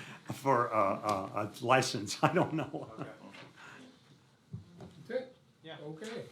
[SPEAKER 4] lessons, I don't know.
[SPEAKER 11] Okay.
[SPEAKER 1] That's it?
[SPEAKER 11] Yeah.
[SPEAKER 1] Okay.